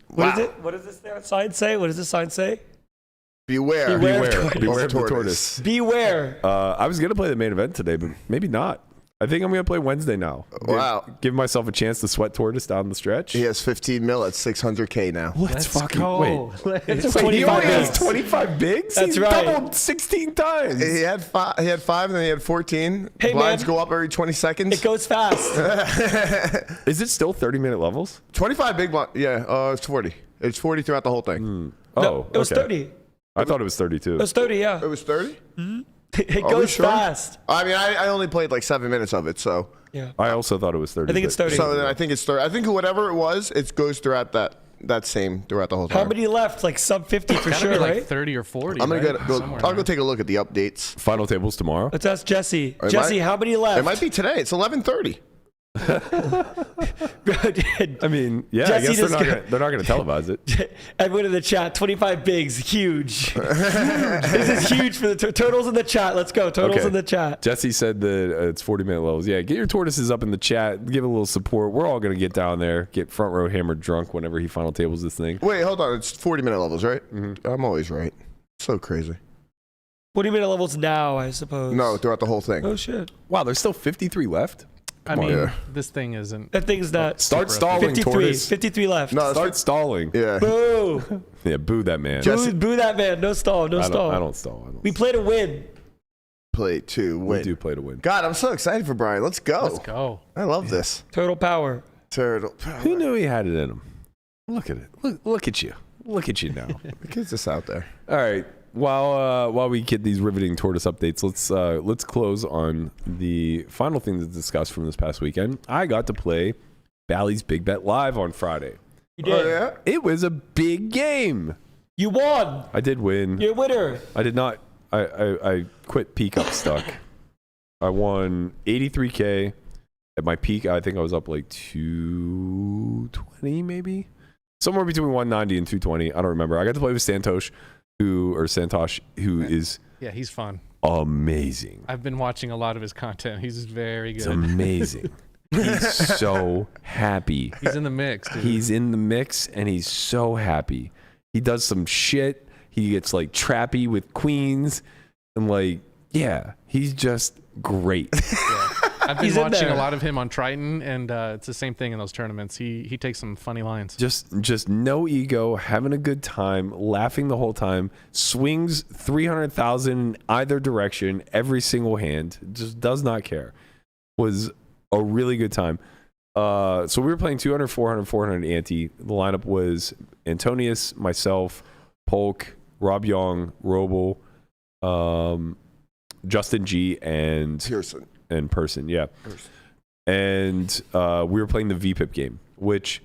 What is it? What does this sign say? What does this sign say?
Beware
Beware of the tortoise.
Beware.
I was gonna play the main event today, but maybe not. I think I'm gonna play Wednesday now.
Wow.
Give myself a chance to sweat Tortoise down the stretch.
He has 15 mil at 600K now.
Let's fucking
go.
wait.
It's
Wait, he
25
only has
bigs.
25 bigs?
That's
He's
right.
doubled 16 times.
He had 5, and then he had 14.
Hey,
Blinds
man.
go up every 20 seconds.
It goes fast.
Is it still 30-minute levels?
25 big blind. Yeah, it's 40. It's 40 throughout the whole thing.
Oh,
No, it was
okay.
30.
I thought it was 32.
It was 30, yeah.
It was 30?
It
Are we
goes
sure?
fast.
I mean, I only played like 7 minutes of it, so.
Yeah.
I also thought it was 30.
I think it's
but-
30.
So then I think it's 30. I think whatever it was, it goes throughout that same throughout the whole time.
How many left? Like sub 50 for
Gotta
sure,
be like
right?
30 or 40.
I'm gonna
right?
go.
Somewhere
I'll
in
go
there.
take a look at the updates.
Final tables tomorrow?
Let's ask Jesse.
It
Jesse,
might-
how many left?
It might be today. It's 11:30.
I mean, yeah,
Jesse
I guess
just
they're not gonna televise it.
Everyone in the chat, 25 bigs, huge. This is huge for the turtles in the chat. Let's go, turtles
Okay.
in the chat.
Jesse said that it's 40-minute levels. Yeah, get your tortoises up in the chat. Give it a little support. We're all going to get down there, get front row hammered drunk whenever he final tables this thing.
Wait, hold on. It's 40-minute levels, right? I'm always right. So crazy.
What do you mean levels now, I suppose?
No, throughout the whole thing.
Oh, shit.
Wow, there's still 53 left?
I
Come on.
mean,
Yeah.
this thing isn't.
That thing's not.
Start
Super
stalling,
53.
tortoise.
53 left.
No,
Start stalling.
yeah.
Boo.
Yeah, boo that man.
Boo that man. No stall. No
I
stall.
don't stall.
We played a win.
Play to
We
win.
do play to win.
God, I'm so excited for Brian. Let's go.
Let's go.
I love this.
Total power.
Turtle.
Who knew he had it in him? Look at it. Look at you. Look at you now.
The kids just out there.
All right. While we get these riveting tortoise updates, let's close on the final thing to discuss from this past weekend. I got to play Bally's Big Bet live on Friday.
You did.
Oh, yeah?
It was a big game.
You won.
I did win.
You're a winner.
I did not. I quit peak up stuck. I won 83K. At my peak, I think I was up like 220 maybe. Somewhere between 190 and 220. I don't remember. I got to play with Santosh, who is
Yeah, he's fun.
amazing.
I've been watching a lot of his content. He's very
It's
good.
amazing. He's so happy.
He's in the mix, dude.
He's in the mix and he's so happy. He does some shit. He gets like trappy with queens and like, yeah, he's just great.
Yeah. I've been
He's in
watching
there.
a lot of him on Triton, and it's the same thing in those tournaments. He takes some funny lines.
Just no ego, having a good time, laughing the whole time, swings 300,000 in either direction, every single hand, just does not care. Was a really good time. So we were playing 200, 400, 400 ante. The lineup was Antonius, myself, Polk, Rob Young, Roble, Justin G, and Person, yeah. And we were playing the VPIP game, which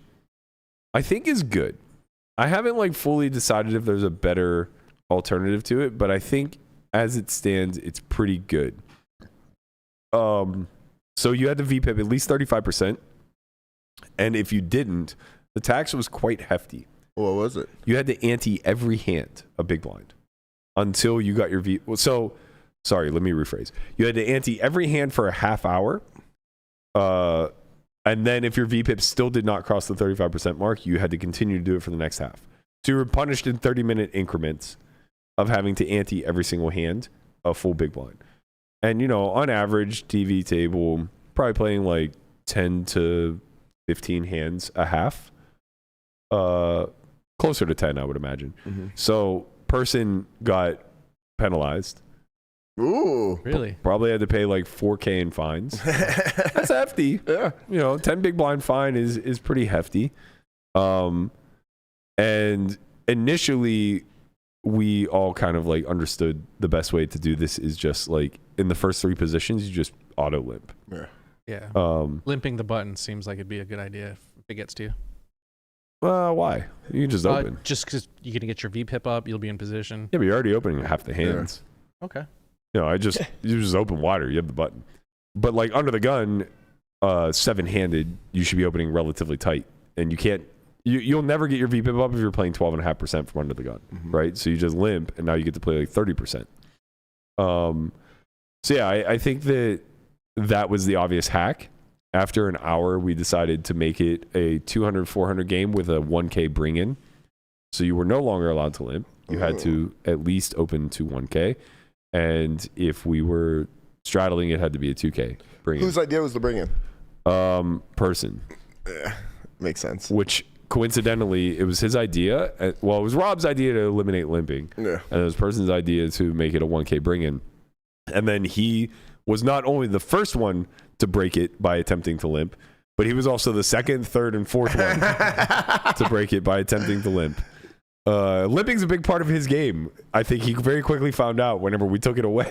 I think is good. I haven't like fully decided if there's a better alternative to it, but I think as it stands, it's pretty good. So you had the VPIP at least 35%, and if you didn't, the tax was quite hefty.
What was it?
You had to ante every hand a big blind until you got your V. So, sorry, let me rephrase. You had to ante every hand for a half hour. And then if your VPIP still did not cross the 35% mark, you had to continue to do it for the next half. So you were punished in 30-minute increments of having to ante every single hand a full big blind. And, you know, on average, TV table, probably playing like 10 to 15 hands a half. Closer to 10, I would imagine.
Mm-hmm.
So person got penalized.
Ooh.
Really?
Probably had to pay like 4K in fines. That's hefty.
Yeah.
You know, 10 big blind fine is pretty hefty. And initially we all kind of like understood the best way to do this is just like in the first three positions, you just auto limp.
Yeah.
Yeah. Limping the button seems like it'd be a good idea if it gets to you.
Why? You can just open.
Just because you're going to get your VPIP up, you'll be in position.
Yeah, but you're already opening half the hands.
Okay.
You know, you just open wider. You have the button. But like under the gun, 7-handed, you should be opening relatively tight. And you can't, you'll never get your VPIP up if you're playing 12.5% from under the gun, right? So you just limp, and now you get to play like 30%. So yeah, I think that was the obvious hack. After an hour, we decided to make it a 200, 400 game with a 1K bring in. So you were no longer allowed to limp. You had to at least open to 1K. And if we were straddling, it had to be a 2K.
Whose idea was to bring in?
Person.
Yeah, makes sense.
Which coincidentally, it was his idea. Well, it was Rob's idea to eliminate limping.
Yeah.
And it was person's idea to make it a 1K bring in. And then he was not only the first one to break it by attempting to limp, but he was also the second, third, and fourth one to break it by attempting to limp. Limping's a big part of his game. I think he very quickly found out whenever we took it away.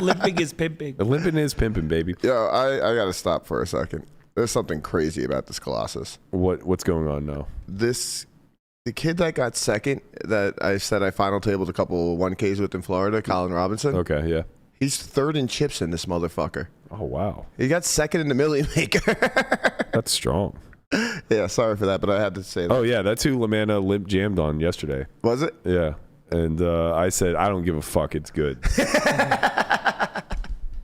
Limping is pimping.
Limping is pimping, baby.
Yo, I got to stop for a second. There's something crazy about this Colossus.
What's going on now?
The kid that got second, that I said I final tabled a couple 1Ks with in Florida, Colin Robinson.
Okay, yeah.
He's third in chips in this motherfucker.
Oh, wow.
He got second in the Million Maker.
That's strong.
Yeah, sorry for that, but I had to say that.
Oh, yeah, that's who Lamanna limp jammed on yesterday.
Was it?
Yeah. And I said, I don't give a fuck. It's good.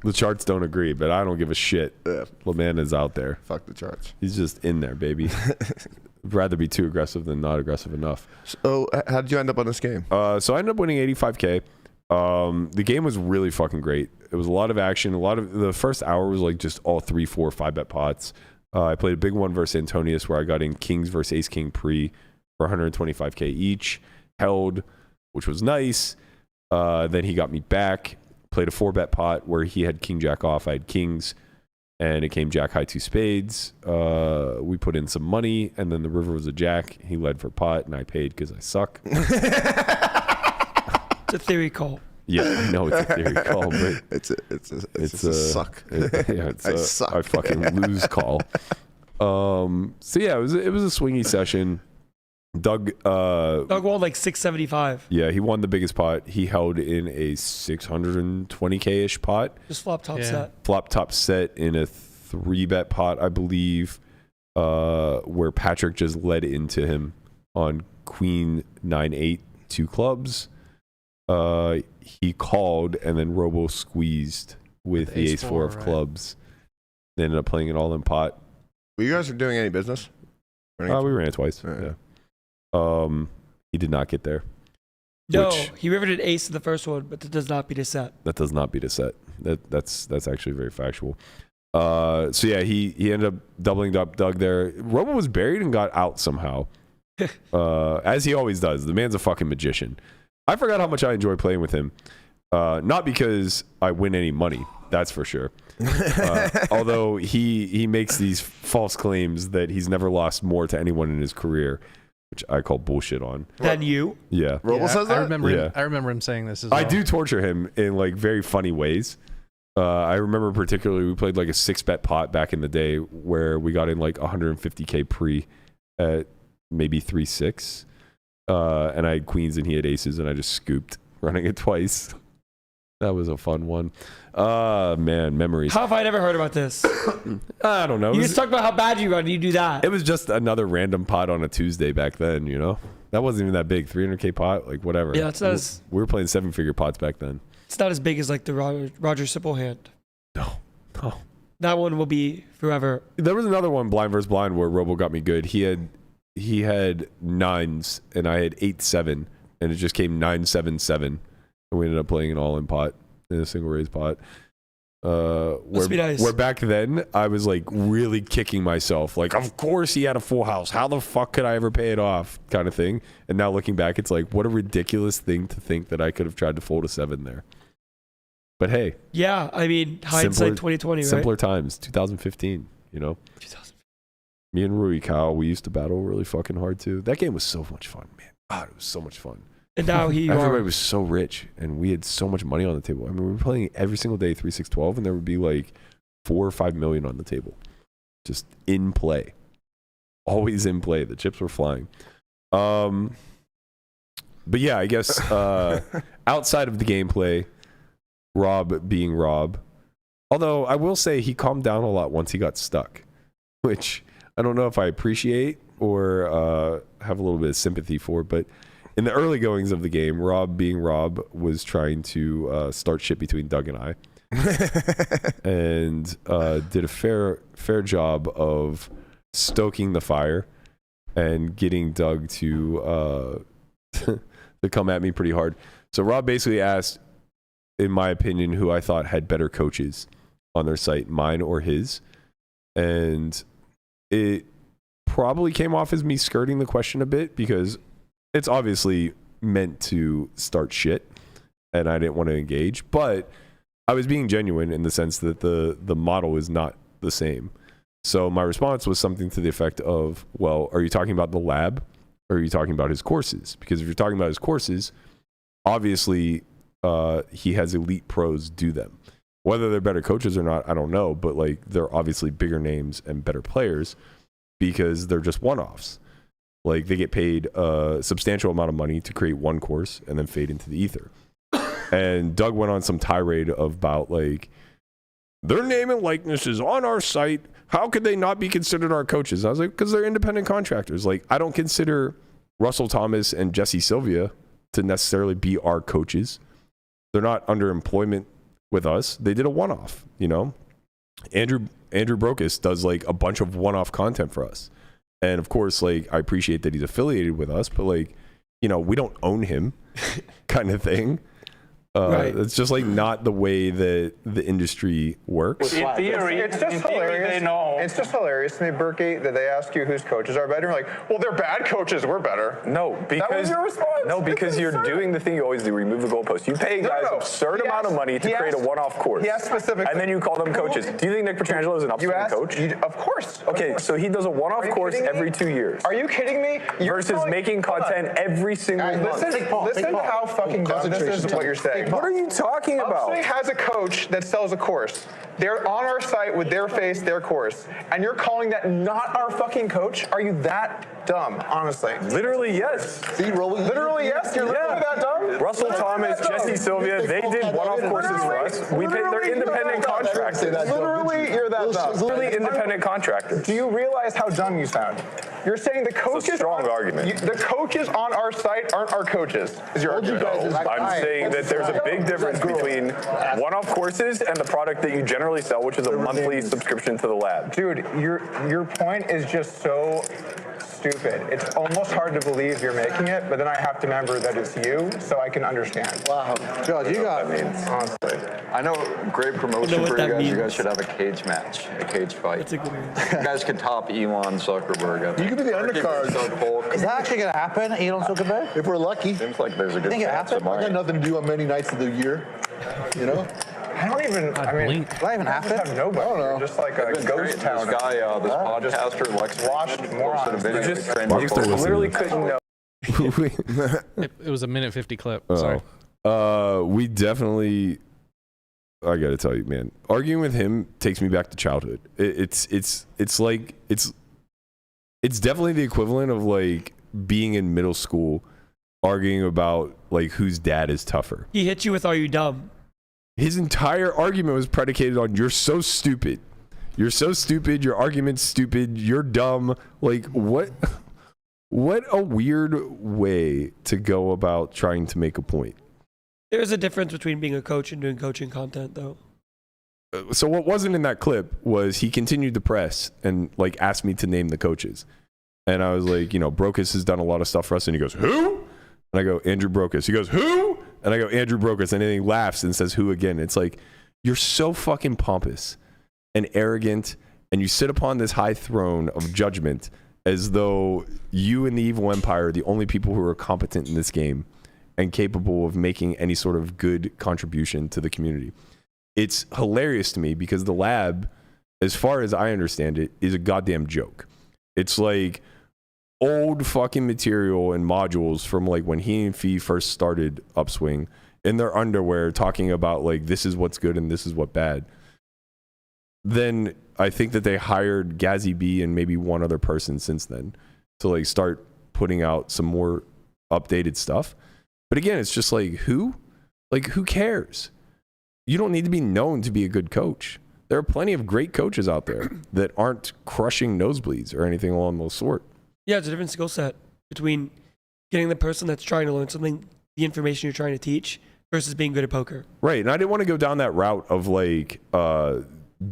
The charts don't agree, but I don't give a shit.
Yeah.
Lamanna's out there.
Fuck the charts.
He's just in there, baby. I'd rather be too aggressive than not aggressive enough.
So, how did you end up on this game?
So I ended up winning 85K. The game was really fucking great. It was a lot of action. The first hour was like just all 3, 4, 5 bet pots. I played a big one versus Antonius where I got in Kings versus Ace King pre for 125K each. Held, which was nice. Then he got me back. Played a 4-bet pot where he had King Jack off. I had Kings, and it came Jack high 2 spades. We put in some money, and then the river was a Jack. He led for pot, and I paid because I suck.
It's a theory call.
Yeah, I know it's a theory call, but
It's a suck. I suck.
I fucking lose call. So yeah, it was a swingy session. Doug
won like 675.
Yeah, he won the biggest pot. He held in a 620K-ish pot.
Just flop top set.
Flop top set in a 3-bet pot, I believe, where Patrick just led into him on Queen 9-8, 2 clubs. He called and then Robo squeezed with the ace 4 of clubs. They ended up playing it all in pot.
Were you guys doing any business?
We ran it twice. Yeah. He did not get there.
No, he riveted ace in the first one, but that does not beat a set.
That does not beat a set. That's actually very factual. So yeah, he ended up doubling up Doug there. Robo was buried and got out somehow. As he always does. The man's a fucking magician. I forgot how much I enjoy playing with him. Not because I win any money, that's for sure. Although he makes these false claims that he's never lost more to anyone in his career, which I call bullshit on.
Than you?
Yeah.
Robo says that?
I remember him saying this as well.
I do torture him in like very funny ways. I remember particularly we played like a 6-bet pot back in the day where we got in like 150K pre at maybe 3-6. And I had queens and he had aces and I just scooped running it twice. That was a fun one. Man, memories.
How have I never heard about this?
I don't know.
You just talk about how bad you run and you do that.
It was just another random pot on a Tuesday back then, you know? That wasn't even that big. 300K pot, like whatever.
Yeah, it's not as...
We were playing 7-figure pots back then.
It's not as big as like the Roger Simple hand.
No.
That one will be forever.
There was another one, blind versus blind, where Robo got me good. He had 9s and I had 8-7 and it just came 9-7-7 and we ended up playing an all-in pot in a single raise pot.
Must be nice.
Where back then I was like really kicking myself, like of course he had a full house, how the fuck could I ever pay it off, kind of thing. And now looking back, it's like what a ridiculous thing to think that I could have tried to fold a 7 there. But hey,
yeah, I mean hindsight 2020, right?
Simpler times, 2015, you know.
2015.
Me and Rui Kyle, we used to battle really fucking hard too. That game was so much fun, man. God, it was so much fun.
And now
everybody was so rich and we had so much money on the table. I mean, we were playing every single day 3-6-12 and there would be like 4 or 5 million on the table. Just in play. Always in play. The chips were flying. But yeah, I guess outside of the gameplay, Rob being Rob. Although I will say he calmed down a lot once he got stuck, which I don't know if I appreciate or have a little bit of sympathy for, but in the early goings of the game, Rob being Rob was trying to start shit between Doug and I, and did a fair job of stoking the fire and getting Doug to to come at me pretty hard. So Rob basically asked, in my opinion, who I thought had better coaches on their site, mine or his. And it probably came off as me skirting the question a bit because it's obviously meant to start shit and I didn't want to engage. But I was being genuine in the sense that the model is not the same. So my response was something to the effect of, well, are you talking about the lab or are you talking about his courses? Because if you're talking about his courses, obviously he has elite pros do them. Whether they're better coaches or not, I don't know, but like they're obviously bigger names and better players because they're just one-offs. Like they get paid a substantial amount of money to create one course and then fade into the ether. And Doug went on some tirade about like, their name and likeness is on our site. How could they not be considered our coaches? I was like, because they're independent contractors. Like I don't consider Russell Thomas and Jesse Sylvia to necessarily be our coaches. They're not under employment with us. They did a one-off, you know. Andrew Brokus does like a bunch of one-off content for us. And of course, like I appreciate that he's affiliated with us, but like, you know, we don't own him kind of thing. Right. It's just like not the way that the industry works.
In theory, it's just hilarious. They know. It's just hilarious to me, Berkey, that they ask you whose coaches are better. You're like, well, they're bad coaches. We're better.
No, because
that was your response.
No, because you're doing the thing you always do: remove the goalpost. You pay guys an absurd amount of money to create a one-off course.
He asked specifically,
and then you call them coaches. Do you think Nick Petrangelo is an upstart coach?
Of course.
Okay, so he does a one-off course every 2 years.
Are you kidding me?
Versus making content every single month.
Listen to how fucking dumb this is. What you're saying.
What are you talking about?
Upswing has a coach that sells a course. They're on our site with their face, their course, and you're calling that not our fucking coach? Are you that dumb? Honestly.
Literally, yes.
Literally, yes. You're literally that dumb.
Russell Thomas, Jesse Sylvia, they did one-off courses for us. We paid their independent contractors.
Literally, you're that dumb.
Literally independent contractors.
Do you realize how dumb you sound? You're saying the coaches.
It's a strong argument.
The coaches on our site aren't our coaches. Is your argument?
I'm saying that there's a big difference between one-off courses and the product that you generally sell, which is a monthly subscription to the lab.
Dude, your point is just so stupid. It's almost hard to believe you're making it, but then I have to remember that it's you, so I can understand.
Wow. Joe, you got
me. Honestly.
I know, great promotion for you guys.
Means.
You guys should have a cage match, a cage fight.
That's a good one.
You guys could top Elon Zuckerberg.
You could be the undercard.
Is that actually going to happen, Elon Zuckerberg?
If we're lucky.
Seems like there's a good chance of
I got nothing to do on many nights of the year, you know?
I don't even, I mean,
Does that even happen?
have nobody. I don't know. Just like a ghost town.
This guy, this podcaster, Lex,
washed morons.
posted a video.
You literally couldn't know.
It was a minute 50 clip. Sorry.
We definitely, I gotta tell you, man, arguing with him takes me back to childhood. It's definitely the equivalent of like being in middle school arguing about like whose dad is tougher.
He hit you with, "Are you dumb?"
His entire argument was predicated on, you're so stupid. You're so stupid. Your argument's stupid. You're dumb. Like, what a weird way to go about trying to make a point.
There's a difference between being a coach and doing coaching content, though.
So what wasn't in that clip was he continued to press and like asked me to name the coaches. And I was like, you know, Brokus has done a lot of stuff for us. And he goes, who? And I go, Andrew Brokus. He goes, who? And I go, Andrew Brokus. And then he laughs and says, who again? It's like, you're so fucking pompous and arrogant. And you sit upon this high throne of judgment as though you and the evil empire are the only people who are competent in this game and capable of making any sort of good contribution to the community. It's hilarious to me because the lab, as far as I understand it, is a goddamn joke. It's like old fucking material and modules from like when he and Fee first started Upswing in their underwear talking about like this is what's good and this is what bad. Then I think that they hired Gazzy B and maybe one other person since then to like start putting out some more updated stuff. But again, it's just like, who? Like, who cares? You don't need to be known to be a good coach. There are plenty of great coaches out there that aren't crushing nosebleeds or anything along those sort.
Yeah, it's a different skill set between getting the person that's trying to learn something, the information you're trying to teach, versus being good at poker.
Right, and I didn't want to go down that route of like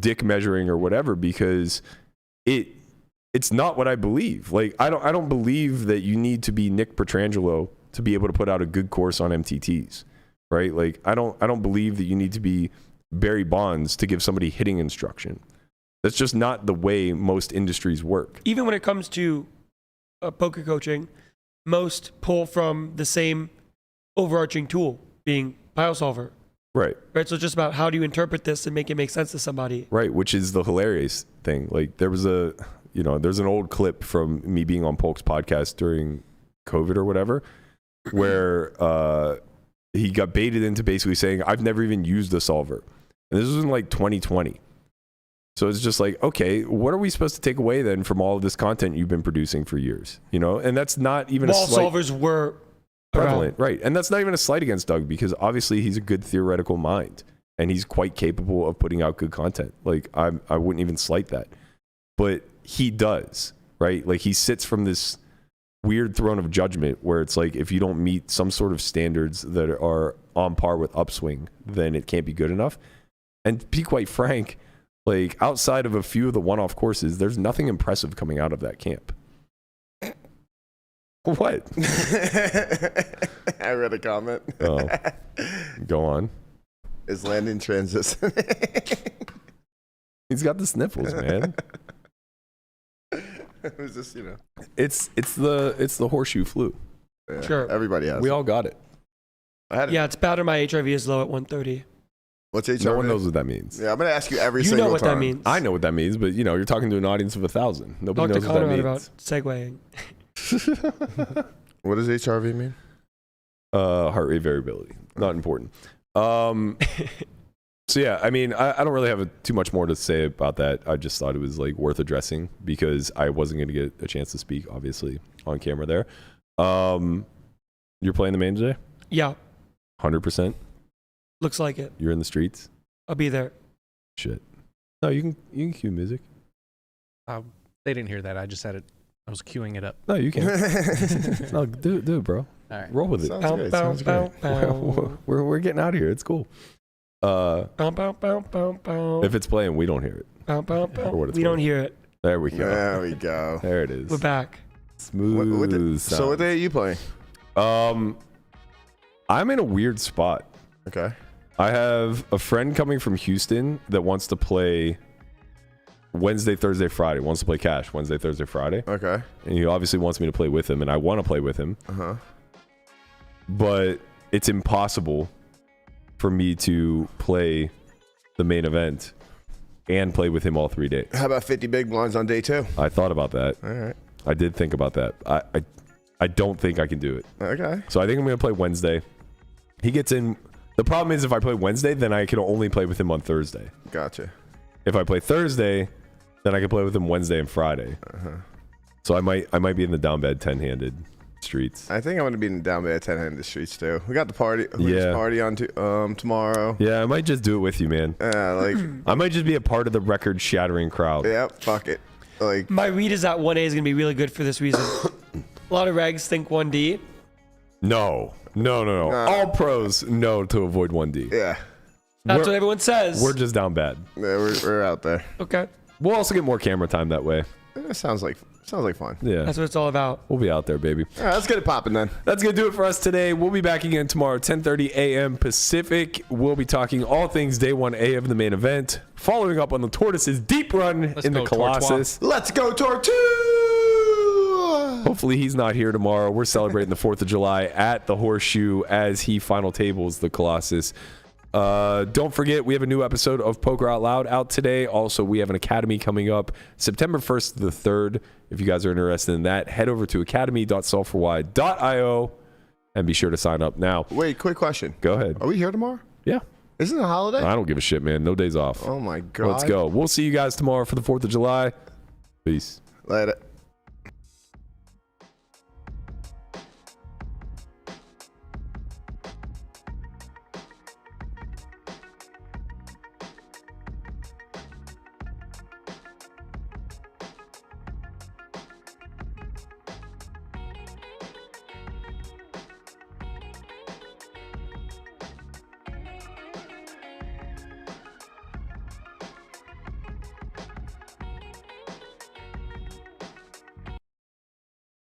dick measuring or whatever because it's not what I believe. Like I don't believe that you need to be Nick Petrangelo to be able to put out a good course on MTTs, right? Like I don't believe that you need to be Barry Bonds to give somebody hitting instruction. That's just not the way most industries work.
Even when it comes to poker coaching, most pull from the same overarching tool, being pile solver.
Right.
Right. So it's just about how do you interpret this and make it make sense to somebody.
Right, which is the hilarious thing. Like there's an old clip from me being on Polk's podcast during COVID or whatever, where he got baited into basically saying, I've never even used a solver. And this was in like 2020. So it's just like, okay, what are we supposed to take away then from all of this content you've been producing for years? You know, and that's not even
Wall
a slight
solvers were
prevalent, right? And that's not even a slight against Doug, because obviously he's a good theoretical mind and he's quite capable of putting out good content. Like I wouldn't even slight that, but he does, right? Like he sits from this weird throne of judgment where it's like, if you don't meet some sort of standards that are on par with Upswing, then it can't be good enough. And to be quite frank, like outside of a few of the one-off courses, there's nothing impressive coming out of that camp. What?
I read a comment.
Oh, go on.
Is Landon transitioning?
He's got the sniffles, man.
It was just,
It's the horseshoe flu.
Yeah,
Sure.
everybody has
We
it.
all got it.
I had it.
Yeah, it's bad or my HRV is low at 130.
What's HRV?
No one knows what that means.
Yeah, I'm going to ask you every
You
single time.
know what that means.
I know what that means, but you're talking to an audience of 1,000. Nobody
Talk to
knows what that
Conrad
means.
about segueing.
What does HRV mean?
Heart rate variability. Not important. So yeah, I mean, I don't really have too much more to say about that. I just thought it was like worth addressing because I wasn't going to get a chance to speak, obviously, on camera there. You're playing the main today?
Yeah,
100%?
looks like it.
You're in the streets?
I'll be there.
Shit. No, you can cue music.
They didn't hear that. I just said it. I was queuing it up.
No, you can. No, do it, bro.
All right.
Roll with it.
Sounds great. Sounds great.
We're getting out of here. It's cool. If it's playing, we don't hear it. For what it's
We don't
worth.
hear it.
There we go.
There we go.
There it is.
We're back.
Smooth.
So what day are you playing?
I'm in a weird spot.
Okay.
I have a friend coming from Houston that wants to play Wednesday, Thursday, Friday. Wants to play cash Wednesday, Thursday, Friday.
Okay.
And he obviously wants me to play with him, and I want to play with him.
Uh-huh.
But it's impossible for me to play the main event and play with him all 3 days.
How about 50 big blinds on day 2?
I thought about that.
All right.
I did think about that. I don't think I can do it.
Okay.
So I think I'm going to play Wednesday. He gets in. The problem is if I play Wednesday, then I can only play with him on Thursday.
Gotcha.
If I play Thursday, then I can play with him Wednesday and Friday.
Uh-huh.
So I might be in the down bad 10-handed streets.
I think I'm going to be in the down bad 10-handed streets too. We got the party.
Yeah.
Party on tomorrow.
Yeah, I might just do it with you, man. I might just be a part of the record-shattering crowd.
Yep. Fuck it. Like
My read is that 1A is going to be really good for this reason. A lot of regs think 1D.
No. All pros know to avoid 1D.
yeah.
That's what everyone says.
We're just down bad.
Yeah, we're out there.
Okay.
We'll also get more camera time that way.
It sounds like fun.
Yeah.
That's what it's all about.
We'll be out there, baby.
All right, let's get it popping then.
That's going to do it for us today. We'll be back again tomorrow, 10:30 a.m. Pacific. We'll be talking all things day 1A of the main event, following up on the Tortoise's deep run in the Colossus.
Let's go, Tortoise!
Hopefully he's not here tomorrow. We're celebrating the 4th of July at the Horseshoe as he final tables the Colossus. Don't forget, we have a new episode of Poker Out Loud out today. Also, we have an academy coming up September 1st to the 3rd. If you guys are interested in that, head over to academy.solveforwhy.io and be sure to sign up now.
Wait, quick question.
Go ahead.
Are we here tomorrow?
Yeah.
Isn't it a holiday?
I don't give a shit, man. No days off.
Oh my God.
Let's go. We'll see you guys tomorrow for the 4th of July. Peace.
Later.